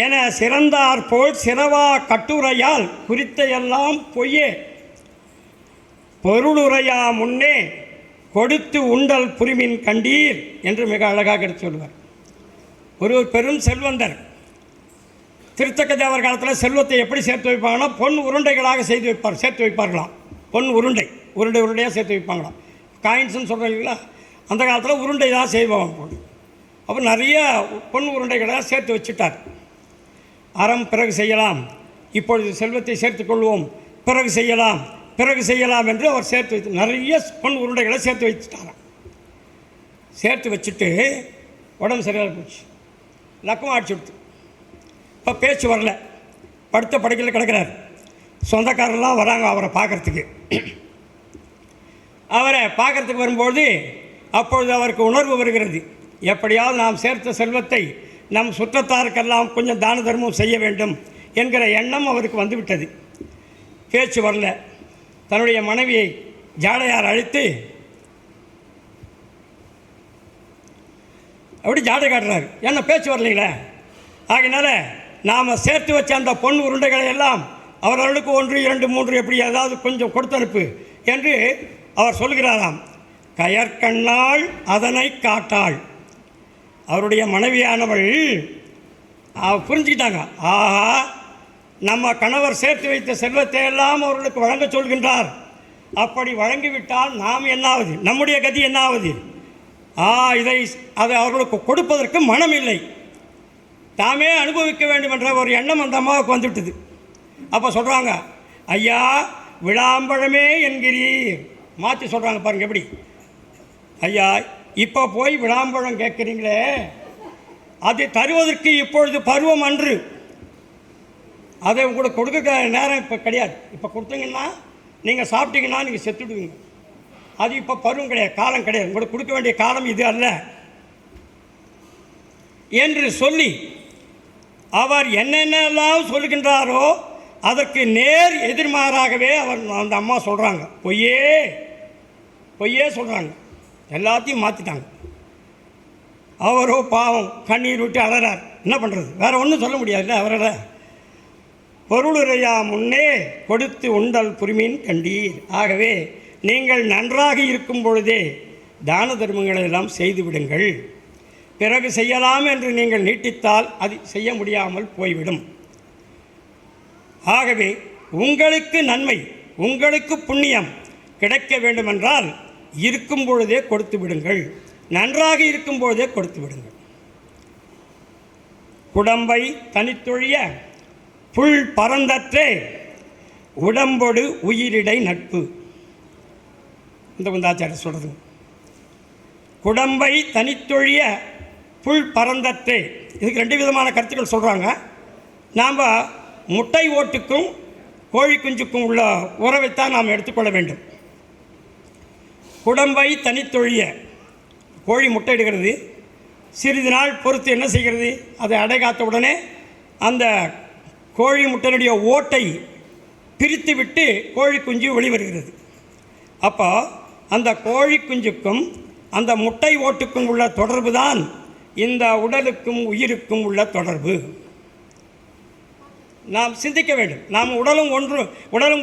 என சிறந்தார் போல் சிறவா கட்டுரையால் குறித்த எல்லாம் பொய்யே, பொருளுரையா முன்னே கொடுத்து உண்டல் புரிமின் கண்டீர் என்று மிக அழகாக எடுத்து சொல்வார். ஒரு பெரும் செல்வந்தர் திருத்தக்க தேவர் காலத்தில் செல்வத்தை எப்படி சேர்த்து வைப்பாங்கன்னா பொன் உருண்டைகளாக சேர்த்து வைப்பார்களாம். பொன் உருண்டையாக சேர்த்து வைப்பாங்களாம். காயின்ஸ்ன்னு சொல்கிறீங்களா, அந்த காலத்தில் உருண்டை தான் செய்வாங்க பொண்ணு. அப்போ நிறைய பொன் உருண்டைகளாக சேர்த்து வச்சுட்டார். அறம் பிறகு செய்யலாம், இப்பொழுது செல்வத்தை சேர்த்து கொள்வோம், பிறகு செய்யலாம் என்று அவர் சேர்த்து வைத்து நிறைய பொன் உருண்டைகளை சேர்த்து வச்சுட்டாராம். சேர்த்து வச்சுட்டு உடம்பு சரியாக போச்சு, லக்கம் ஆட்சி விடுத்து. இப்போ பேச்சு வரல, படுத்த படுக்கையில் கிடக்கிறார். சொந்தக்காரெல்லாம் வராங்க அவரை பார்க்குறதுக்கு. அவரை பார்க்குறதுக்கு வரும்போது அப்பொழுது அவருக்கு உணர்வு வருகிறது, எப்படியாவது நாம் சேர்த்த செல்வத்தை நம் சுற்றத்தாருக்கெல்லாம் கொஞ்சம் தான தர்மம் செய்ய வேண்டும் என்கிற எண்ணம் அவருக்கு வந்துவிட்டது. பேச்சு வரல. தன்னுடைய மனைவியை ஜாடையார் அழைத்து அப்படி ஜாடை காட்டுறாரு. ஏன்னா பேச்சு வரலைங்களே, ஆகினால நாம் சேர்த்து வச்ச அந்த பொன் உருண்டைகளை எல்லாம் அவர்களுக்கு 1, 2, 3 எப்படி ஏதாவது கொஞ்சம் கொடுத்து அனுப்பு என்று அவர் சொல்கிறாராம். கயற்கண்ணாள் அதனை காட்டாள். அவருடைய மனைவியானவள் புரிஞ்சுக்கிட்டாங்க, ஆஹா நம்ம கணவர் சேர்த்து வைத்த செல்வத்தை எல்லாம் அவர்களுக்கு வழங்க சொல்கின்றார், அப்படி வழங்கிவிட்டால் நாம் என்னாவது, நம்முடைய கதி என்னாவது? அதை அவர்களுக்கு கொடுப்பதற்கு மனம் இல்லை, தாமே அனுபவிக்க வேண்டும் என்ற ஒரு எண்ணம் அந்த அம்மாவுக்கு வந்துவிட்டது. அப்போ சொல்கிறாங்க, ஐயா விளாம்பழமே என்கிறீர். மாற்றி சொல்கிறாங்க பாருங்கள் எப்படி. ஐயா இப்போ போய் விளாம்பழம் கேட்குறீங்களே, அது தருவதற்கு இப்பொழுது பருவம் அன்று, அதை உங்களுக்கு கொடுக்க நேரம் இப்போ கிடையாது. இப்போ கொடுத்தீங்கன்னா நீங்கள் சாப்பிட்டீங்கன்னா நீங்கள் செத்துடுவீங்க. அது இப்போ பருவம் கிடையாது, காலம் கிடையாது, உங்களுக்கு கொடுக்க வேண்டிய காலம் இது அல்ல என்று சொல்லி அவர் என்னென்னலாம் சொல்கின்றாரோ அதற்கு நேர் எதிர்மாறாகவே அந்த அம்மா சொல்கிறாங்க. பொய்யே சொல்கிறாங்க, எல்லாத்தையும் மாற்றிட்டாங்க. அவரோ பாவம் கண்ணீர் விட்டு அழறார். என்ன பண்ணுறது, வேறு ஒன்றும் சொல்ல முடியாதுல்ல அவரால். பொருளுரையா முன்னே கொடுத்து உண்டல் புரிமின் கண்டீர். ஆகவே நீங்கள் நன்றாக இருக்கும் பொழுதே தான தர்மங்களை எல்லாம் செய்து விடுங்கள். பிறகு செய்யலாம் என்று நீங்கள் நீட்டித்தால் அது செய்ய முடியாமல் போய்விடும். ஆகவே உங்களுக்கு நன்மை, உங்களுக்கு புண்ணியம் கிடைக்க வேண்டுமென்றால் இருக்கும் பொழுதே கொடுத்து விடுங்கள், நன்றாக இருக்கும் பொழுதே கொடுத்து விடுங்கள். குடம்பை தனித்தொழிய புல் பரந்தற்றே உடம்பொடு உயிரிடை நட்பு. இந்த குந்தாச்சாரியர் சொல்கிறது. குடம்பை தனித்தொழிய புல் பரந்தற்றே, இதுக்கு 2 விதமான கருத்துக்கள் சொல்கிறாங்க. நாம் முட்டை ஓட்டுக்கும் கோழி குஞ்சுக்கும் உள்ள உறவைத்தான் நாம் எடுத்துக்கொள்ள வேண்டும். குடம்பை தனித்தொழிய, கோழி முட்டை இடுகிறது, சிறிது நாள் பொறுத்து என்ன செய்கிறது, அதை அடை காத்த உடனே அந்த கோழி முட்டையினுடைய ஓட்டை பிரித்து விட்டு கோழி குஞ்சு வெளிவருகிறது. அப்போ அந்த கோழி குஞ்சுக்கும் அந்த முட்டை ஓட்டுக்கும் உள்ள தொடர்பு தான் இந்த உடலுக்கும் உயிருக்கும் உள்ள தொடர்பு. நாம் சிந்திக்க வேண்டும். நாம் உடலும்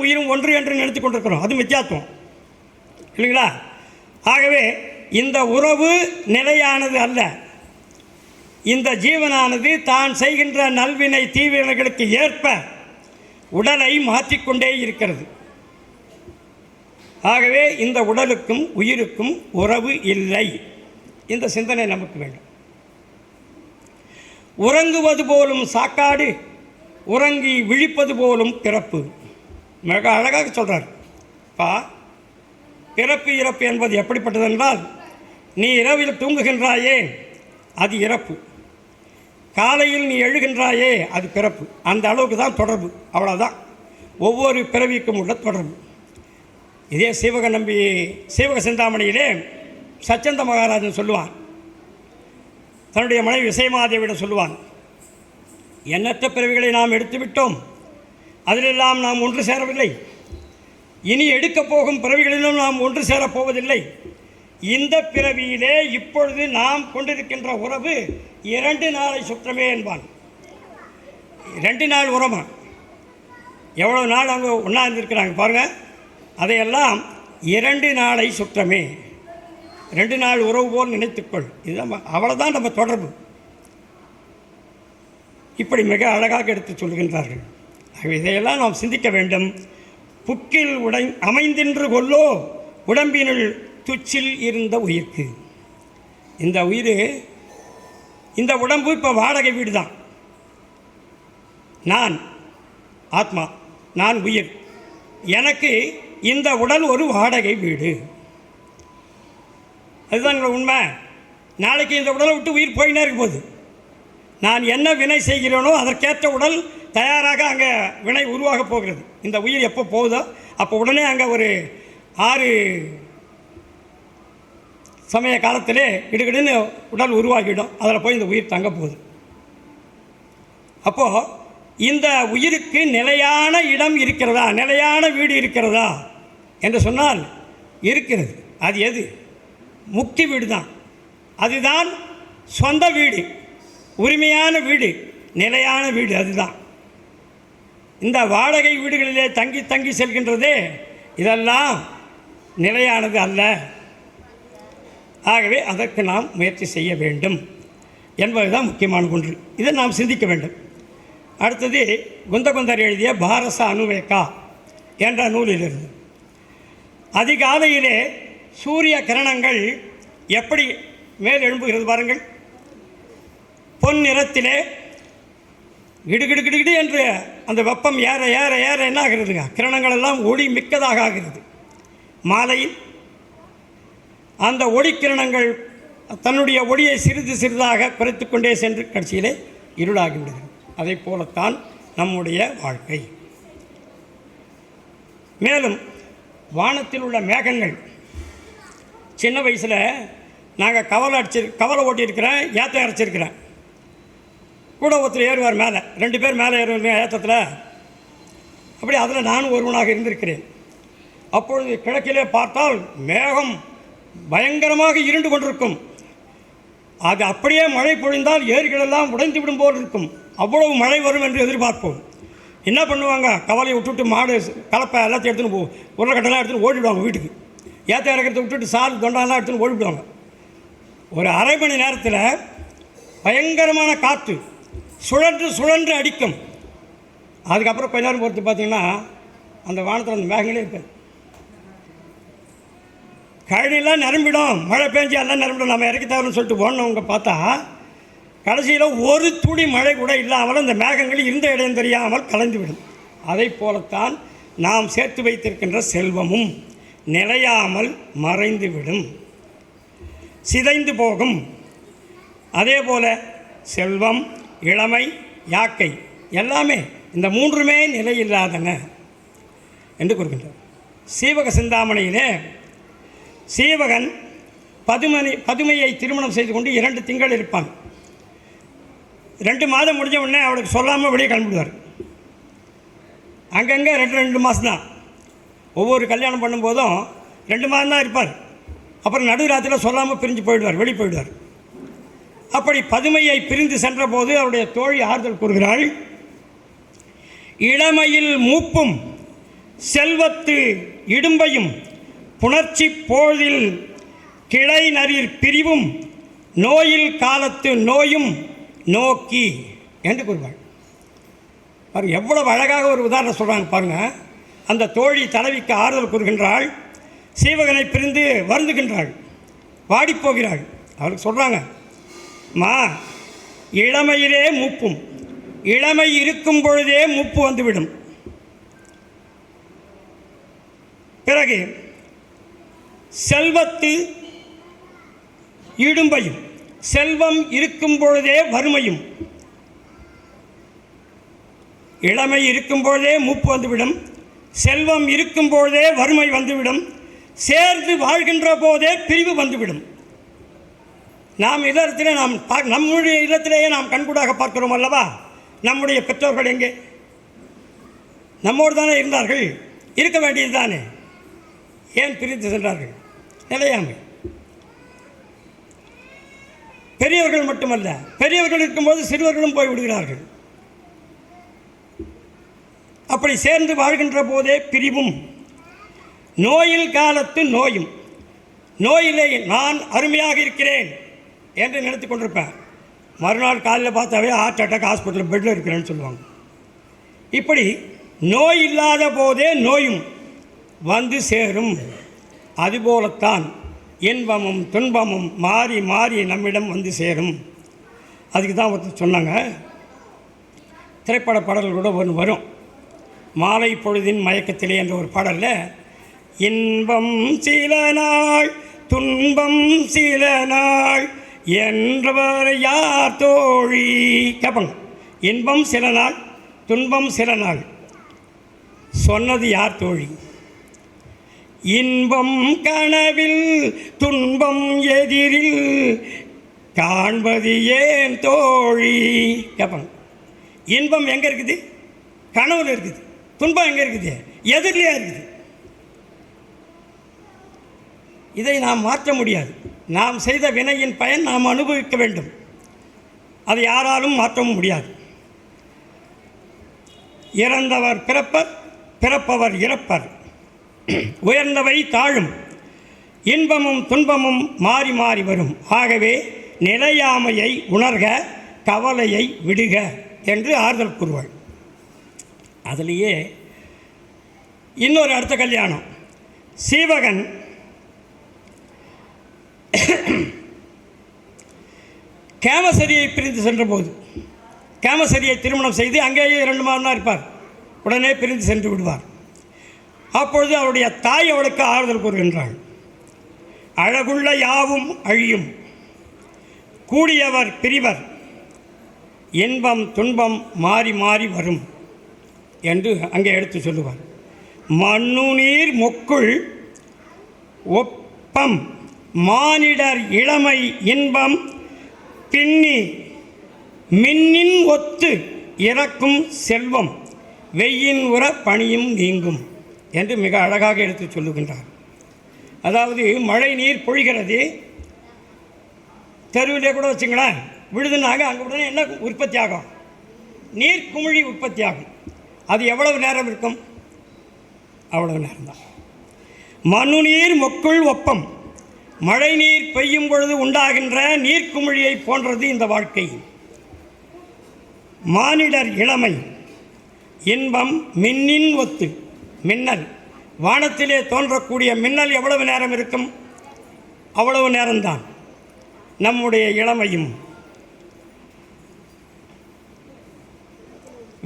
உயிரும் ஒன்று என்று நினைத்து கொண்டிருக்கிறோம், அது வித்தியாசம் இல்லைங்களா? ஆகவே இந்த உறவு நிலையானது அல்ல. இந்த ஜீவனானது தான் செய்கின்ற நல்வினை தீவினைகளுக்கு ஏற்ப உடலை மாற்றிக்கொண்டே இருக்கிறது. ஆகவே இந்த உடலுக்கும் உயிருக்கும் உறவு இல்லை. இந்த சிந்தனை நமக்கு வேண்டும். உறங்குவது போலும் சாக்காடு, உறங்கி விழிப்பது போலும் பிறப்பு. மிக அழகாக சொல்கிறார். பிறப்பு இறப்பு என்பது எப்படிப்பட்டது என்றால், நீ இரவில் தூங்குகின்றாயே அது இறப்பு, காலையில் நீ எழுகின்றாயே அது பிறப்பு. அந்த அளவுக்கு தான் தொடர்பு, அவ்வளோதான் ஒவ்வொரு பிறவிக்கும் உள்ள தொடர்பு. இதே சீவக சிந்தாமணியிலே சச்சந்த மகாராஜன் சொல்லுவான், தன்னுடைய மனைவி விசயமாதேவியிடம் சொல்லுவான், எண்ணற்ற பிறவிகளை நாம் எடுத்துவிட்டோம், அதிலெல்லாம் நாம் ஒன்று சேரவில்லை, இனி எடுக்கப் போகும் பிறவிகளிலும் நாம் ஒன்று சேரப்போவதில்லை. இந்த பிறவியிலே இப்பொழுது நாம் கொண்டிருக்கின்ற உறவு 2 நாளை சுற்றமே என்பான். 2 நாள் உறவு, எவ்வளோ நாள் அவங்க ஒன்றா இருந்திருக்கிறாங்க பாருங்கள். அதையெல்லாம் 2 நாளை சுற்றமே, 2 நாள் உறவு போல் நினைத்துக்கொள். இதுதான், அவ்வளோதான் நம்ம தொடர்பு. இப்படி மிக அழகாக எடுத்து சொல்கின்றார்கள். இதையெல்லாம் நாம் சிந்திக்க வேண்டும். புக்கில் அமைந்தின்று கொல்லோ உடம்பினுள் துச்சில் இருந்த உயிர்க்கு. இந்த உயிர், இந்த உடம்பு இப்போ வாடகை வீடு தான். நான் ஆத்மா, நான் உயிர். எனக்கு இந்த உடல் ஒரு வாடகை வீடு. அதுதான் உண்மை. நாளைக்கு இந்த உடலை விட்டு உயிர் போயினே இருக்க போகுது. நான் என்ன வினை செய்கிறேனோ அதற்கேற்ற உடல் தயாராக அங்கே வினை உருவாக போகிறது. இந்த உயிர் எப்போ போகுதோ அப்போ உடனே அங்கே ஒரு 6 சமய காலத்திலே இடுகிடுன்னு உடல் உருவாகிடும். அதில் போய் இந்த உயிர் தங்க போகுது. அப்போது இந்த உயிருக்கு நிலையான இடம் இருக்கிறதா, நிலையான வீடு இருக்கிறதா என்று சொன்னால் இருக்கிறது. அது எது? முக்தி வீடு தான். அதுதான் சொந்த வீடு, உரிமையான வீடு, நிலையான வீடு. அதுதான். இந்த வாடகை வீடுகளிலே தங்கி தங்கி செல்கின்றதே, இதெல்லாம் நிலையானது அல்ல. ஆகவே அதற்கு நாம் முயற்சி செய்ய வேண்டும் என்பதுதான் முக்கியமான ஒன்று. இதை நாம் சிந்திக்க வேண்டும். அடுத்தது குந்தகுந்தர் எழுதிய பாரச அனுவேகா என்ற நூலிலிருந்து, அதிகாலையிலே சூரிய கிரணங்கள் எப்படி மேல் எழும்புகிறது பாருங்கள். பொன் நிறத்திலே கிடுகிடுகிடு என்று அந்த வெப்பம் ஏற ஏற ஏற என்ன ஆகிறதுங்க, கிரணங்கள் எல்லாம் ஒளி மிக்கதாக ஆகிறது. மாலையில் அந்த ஒளி கிரணங்கள் தன்னுடைய ஒளியை சிறிது சிறிதாக குறைத்து கொண்டே சென்று கடைசியிலே இருளாகிவிடுகிறது. அதை போலத்தான் நம்முடைய வாழ்க்கை. மேலும் வானத்தில் உள்ள மேகங்கள், சின்ன வயசில் நாங்கள் கவலை ஓட்டியிருக்கிறேன், ஏற்றம் அரைச்சிருக்கிறேன். கூட ஒருத்தர் ஏறுவார் மேலே, 2 பேர் மேலே ஏறுவார் ஏற்றத்தில். அப்படி அதில் நானும் ஒருவனாக இருந்திருக்கிறேன். அப்பொழுது கிழக்கிலே பார்த்தால் மேகம் பயங்கரமாக இருண்டு கொண்டிருக்கும். அது அப்படியே மழை பொழிந்தால் ஏரிகளெல்லாம் உடைந்து விடும் போல் இருக்கும். அவ்வளவு மழை வரும் என்று எதிர்பார்ப்போம். என்ன பண்ணுவாங்க, கவலையை விட்டுட்டு மாடு கலப்பை எல்லாத்தையும் எடுத்துன்னு உருளைக்கட்டெல்லாம் எடுத்துன்னு ஓடிவிடுவாங்க வீட்டுக்கு. ஏற்ற இறக்கிறத விட்டுட்டு சால் தொண்டாலாம் எடுத்துன்னு ஓடிவிடுவாங்க. ஒரு அரை மணி நேரத்தில் பயங்கரமான காற்று சுழன்று சுழன்று அடிக்கும். அதுக்கப்புறம் கொஞ்ச நேரம் பொறுத்து பார்த்திங்கன்னா அந்த வானத்தில் அந்த மேகங்களே இருக்காது. கழனிலாம் நிரம்பிடும், மழை பெஞ்சு எல்லாம் நிரம்பிடும். நம்ம இறக்கி தவறுன்னு சொல்லிட்டு ஓடினவங்க பார்த்தா கடைசியில் ஒரு துளி மழை கூட இல்லாமல் அந்த மேகங்கள் இருந்த இடம் தெரியாமல் கலந்துவிடும். அதை போலத்தான் நாம் சேர்த்து வைத்திருக்கின்ற செல்வமும் நிலையாமல் மறைந்துவிடும், சிதைந்து போகும். அதே போல் செல்வம், இளமை, யாக்கை எல்லாமே இந்த 3மே நிலையில்லாதன என்று கூறுகின்றார். சீவக சிந்தாமணியிலே சீவகன் பதுமையை திருமணம் செய்து கொண்டு 2 திங்கள் இருப்பான். 2 மாதம் முடிஞ்ச உடனே அவளுக்கு சொல்லாமல் வெளியே கிளம்பிடுவார். அங்கங்கே 2 மாதம் தான். ஒவ்வொரு கல்யாணம் பண்ணும்போதும் 2 மாதம் தான் இருப்பார். அப்புறம் நடுராத்திரியில் சொல்லாமல் பிரிஞ்சு போயிடுவார், வெளியே போயிடுவார். அப்படி பதுமையை பிரிந்து சென்ற போது அவருடைய தோழி ஆறுதல் கூறுகிறாள், இளமையில் மூப்பும் செல்வத்து இடும்பையும் புணர்ச்சி போதில் கிளை நரீர் பிரிவும் நோயில் காலத்து நோயும் நோக்கி என்று கூறுவாள். பாருங்கள், எவ்வளவு அழகாக ஒரு உதாரணம் சொல்கிறாங்க பாருங்கள். அந்த தோழி தலைவிக்கு ஆறுதல் கூறுகின்றாள், சீவகனை பிரிந்து வருந்துகின்றாள், வாடிப்போகிறாள். அவளுக்கு சொல்கிறாங்க, மா இளமையிலே மூப்பும், இளமை இருக்கும் பொழுதே மூப்பு வந்துவிடும். பிறகு செல்வத்து இடும்பையும், செல்வம் இருக்கும் பொழுதே வறுமையும். இளமை இருக்கும் பொழுதே மூப்பு வந்துவிடும், செல்வம் இருக்கும் பொழுதே வறுமை வந்துவிடும், சேர்ந்து வாழ்கின்ற போதே பிரிவு வந்துவிடும். நாம் இல்லறத்திலே நம்முடைய இல்லத்திலேயே நாம் கண்கூடாக பார்க்கிறோம் அல்லவா? நம்முடைய பெற்றோர்கள் எங்கே? நம்மோடு தானே இருந்தார்கள், இருக்க வேண்டியது தானே. ஏன் பிரித்து சென்றார்கள்? நிலையாமை. பெரியவர்கள் மட்டுமல்ல, பெரியவர்கள் இருக்கும்போது சிறுவர்களும் போய் விடுகிறார்கள். அப்படி சேர்ந்து வாழ்கின்ற போதே பிரிவும். நோயில் காலத்து நோயும். நோயிலே நான் அருமையாக இருக்கிறேன் என்று நினைத்து கொண்டிருப்பேன். மறுநாள் காலையில் பார்த்தாவே ஹார்ட் அட்டாக், ஹாஸ்பிட்டலில் பெட்டில் இருக்கிறேன்னு சொல்லுவாங்க. இப்படி நோய் இல்லாத போதே நோயும் வந்து சேரும். அதுபோலத்தான் இன்பமும் துன்பமும் மாறி மாறி நம்மிடம் வந்து சேரும். அதுக்கு தான் ஒருத்தர் சொன்னாங்க, திரைப்பட பாடல்களோட ஒன்று வரும், மாலை பொழுதின் மயக்கத்திலே என்ற ஒரு பாடலில், இன்பம் சில நாள் துன்பம் சில நாள் என்றவர் யார் தோழி கேட்பாங்க. இன்பம் சில நாள் துன்பம் சில நாள் சொன்னது யார் தோழி? இன்பம் கனவில் துன்பம் எதிரில் காண்பது ஏன் தோழி கேட்பாங்க. இன்பம் எங்கே இருக்குது? கனவுல இருக்குது. துன்பம் எங்கே இருக்குது? எதிரிலே இருக்குது. இதை நாம் மாற்ற முடியாது. நாம் செய்த வினையின் பயன் நாம் அனுபவிக்க வேண்டும். அதை யாராலும் மாற்றவும் முடியாது. இறந்தவர் பிறப்பர், பிறப்பவர் இறப்பர். உயர்ந்தவை தாழும், இன்பமும் துன்பமும் மாறி மாறி வரும். ஆகவே நிலையாமையை உணர்க, கவலையை விடுக என்று ஆறுதல் கூறுவாள். அதிலேயே இன்னொரு அடுத்த கல்யாணம். சீவகன் கேமசரியை பிரிந்து சென்றபோது, கேமசரியை திருமணம் செய்து அங்கேயே 2 மாதம் தான் இருப்பார், உடனே பிரிந்து சென்று விடுவார். அப்பொழுது அவருடைய தாய் அவளுக்கு ஆறுதல் கூறுகின்றாள், அழகுள்ள யாவும் அழியும், கூடியவர் பிரிவர், இன்பம் துன்பம் மாறி மாறி வரும் என்று அங்கே எடுத்து சொல்லுவார். மண்ணுநீர் மொக்குள் ஒப்பம் மானிடர் இளமை இன்பம் பின்னி மின்னின் ஒத்து இறக்கும் செல்வம் வெய்யின் உற பணியும் நீங்கும் என்று மிக அழகாக எடுத்து சொல்லுகின்றார். அதாவது மழை நீர் பொழிகிறது, தெருவிலே கூட வச்சுங்களேன், விழுதுனாங்க, அங்கே உடனே என்ன உற்பத்தி ஆகும்? நீர் குமிழி உற்பத்தி ஆகும். அது எவ்வளவு நேரம் இருக்கும்? அவ்வளவு நேரம்தான். மனுநீர் மொக்குள் ஒப்பம், மழை நீர் பெய்யும் பொழுது உண்டாகின்ற நீர்க்குமிழியை போன்றது இந்த வாழ்க்கை. மானிடர் இளமை இன்பம் மின்னின் ஒத்து, மின்னல், வானத்திலே தோன்றக்கூடிய மின்னல் எவ்வளவு நேரம் இருக்கும்? அவ்வளவு நேரம்தான் நம்முடைய இளமையும்.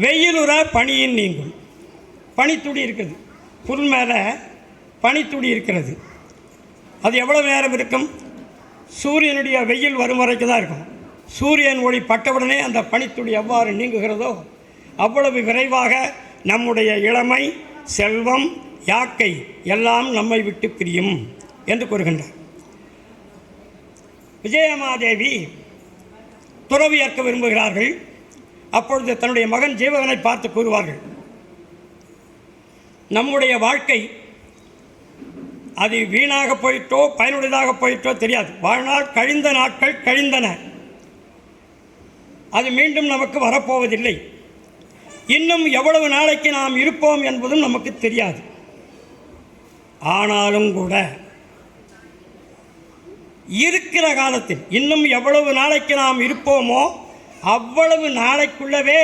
வெயிலுற பனியின் நீங்கும். பனித்துளி இருக்குது, புல் மேலே பனித்துளி இருக்கிறது. அது எவ்வளவு நேரம் இருக்கும்? சூரியனுடைய வெயில் வரும் வரைக்கும் தான் இருக்கும். சூரியன் ஒளி பட்டவுடனே அந்த பனித்துளி எவ்வாறு நீங்குகிறதோ அவ்வளவு விரைவாக நம்முடைய இளமை, செல்வம், யாக்கை எல்லாம் நம்மை விட்டு பிரியும் என்று கூறுகின்றார். விஜயமாதேவி துறவி ஏற்க விரும்புகிறார்கள். அப்பொழுது தன்னுடைய மகன் ஜீவகனை பார்த்து கூறுவார்கள், நம்முடைய வாழ்க்கை அது வீணாக போயிட்டோ பயனுடையதாக போயிட்டோ தெரியாது. வாழ்நாள் கழிந்த நாட்கள் கழிந்தன, அது மீண்டும் நமக்கு வரப்போவதில்லை. இன்னும் எவ்வளவு நாளைக்கு நாம் இருப்போம் என்பதும் நமக்கு தெரியாது. ஆனாலும் கூட இருக்கிற காலத்தில் இன்னும் எவ்வளவு நாளைக்கு நாம் இருப்போமோ அவ்வளவு நாளைக்குள்ளவே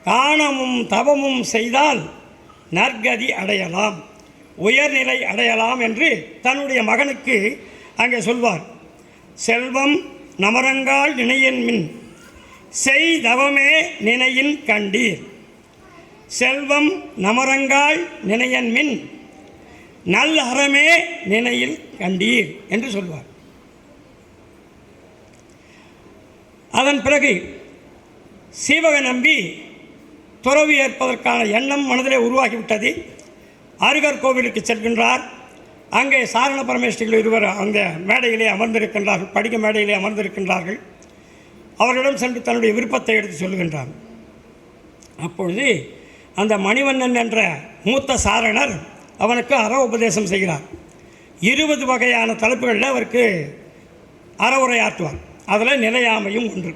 தானமும் தவமும் செய்தால் நற்கதி அடையலாம், உயர்நிலை அடையலாம் என்று தன்னுடைய மகனுக்கு அங்கே சொல்வார். செல்வம் நமரங்கால் நினையின் மின் செய்தவமே நினையின் கண்டீர். செல்வம் நமரங்கால் நினையன் மின் நல் அறமே நினையில் கண்டீர் என்று சொல்வார். அதன் பிறகு சீவக நம்பி துறவு ஏற்பதற்கான எண்ணம் மனதிலே உருவாகிவிட்டது. அருகர் கோவிலுக்கு செல்கின்றார். அங்கே சாரண பரமேஸ்வரிகள் இருவர் அந்த மேடையிலே அமர்ந்திருக்கின்றார்கள், படிக்க மேடையிலே அமர்ந்திருக்கின்றார்கள். அவர்களிடம் சென்று தன்னுடைய விருப்பத்தை எடுத்து சொல்லுகின்றார். அப்பொழுது அந்த மணிவண்ணன் என்ற மூத்த சாரணர் அவனுக்கு அற உபதேசம் செய்கிறார். 20 வகையான தலைப்புகளில் அவருக்கு அறவுரையாற்றுவார். அதில் நிலையாமையும் ஒன்று.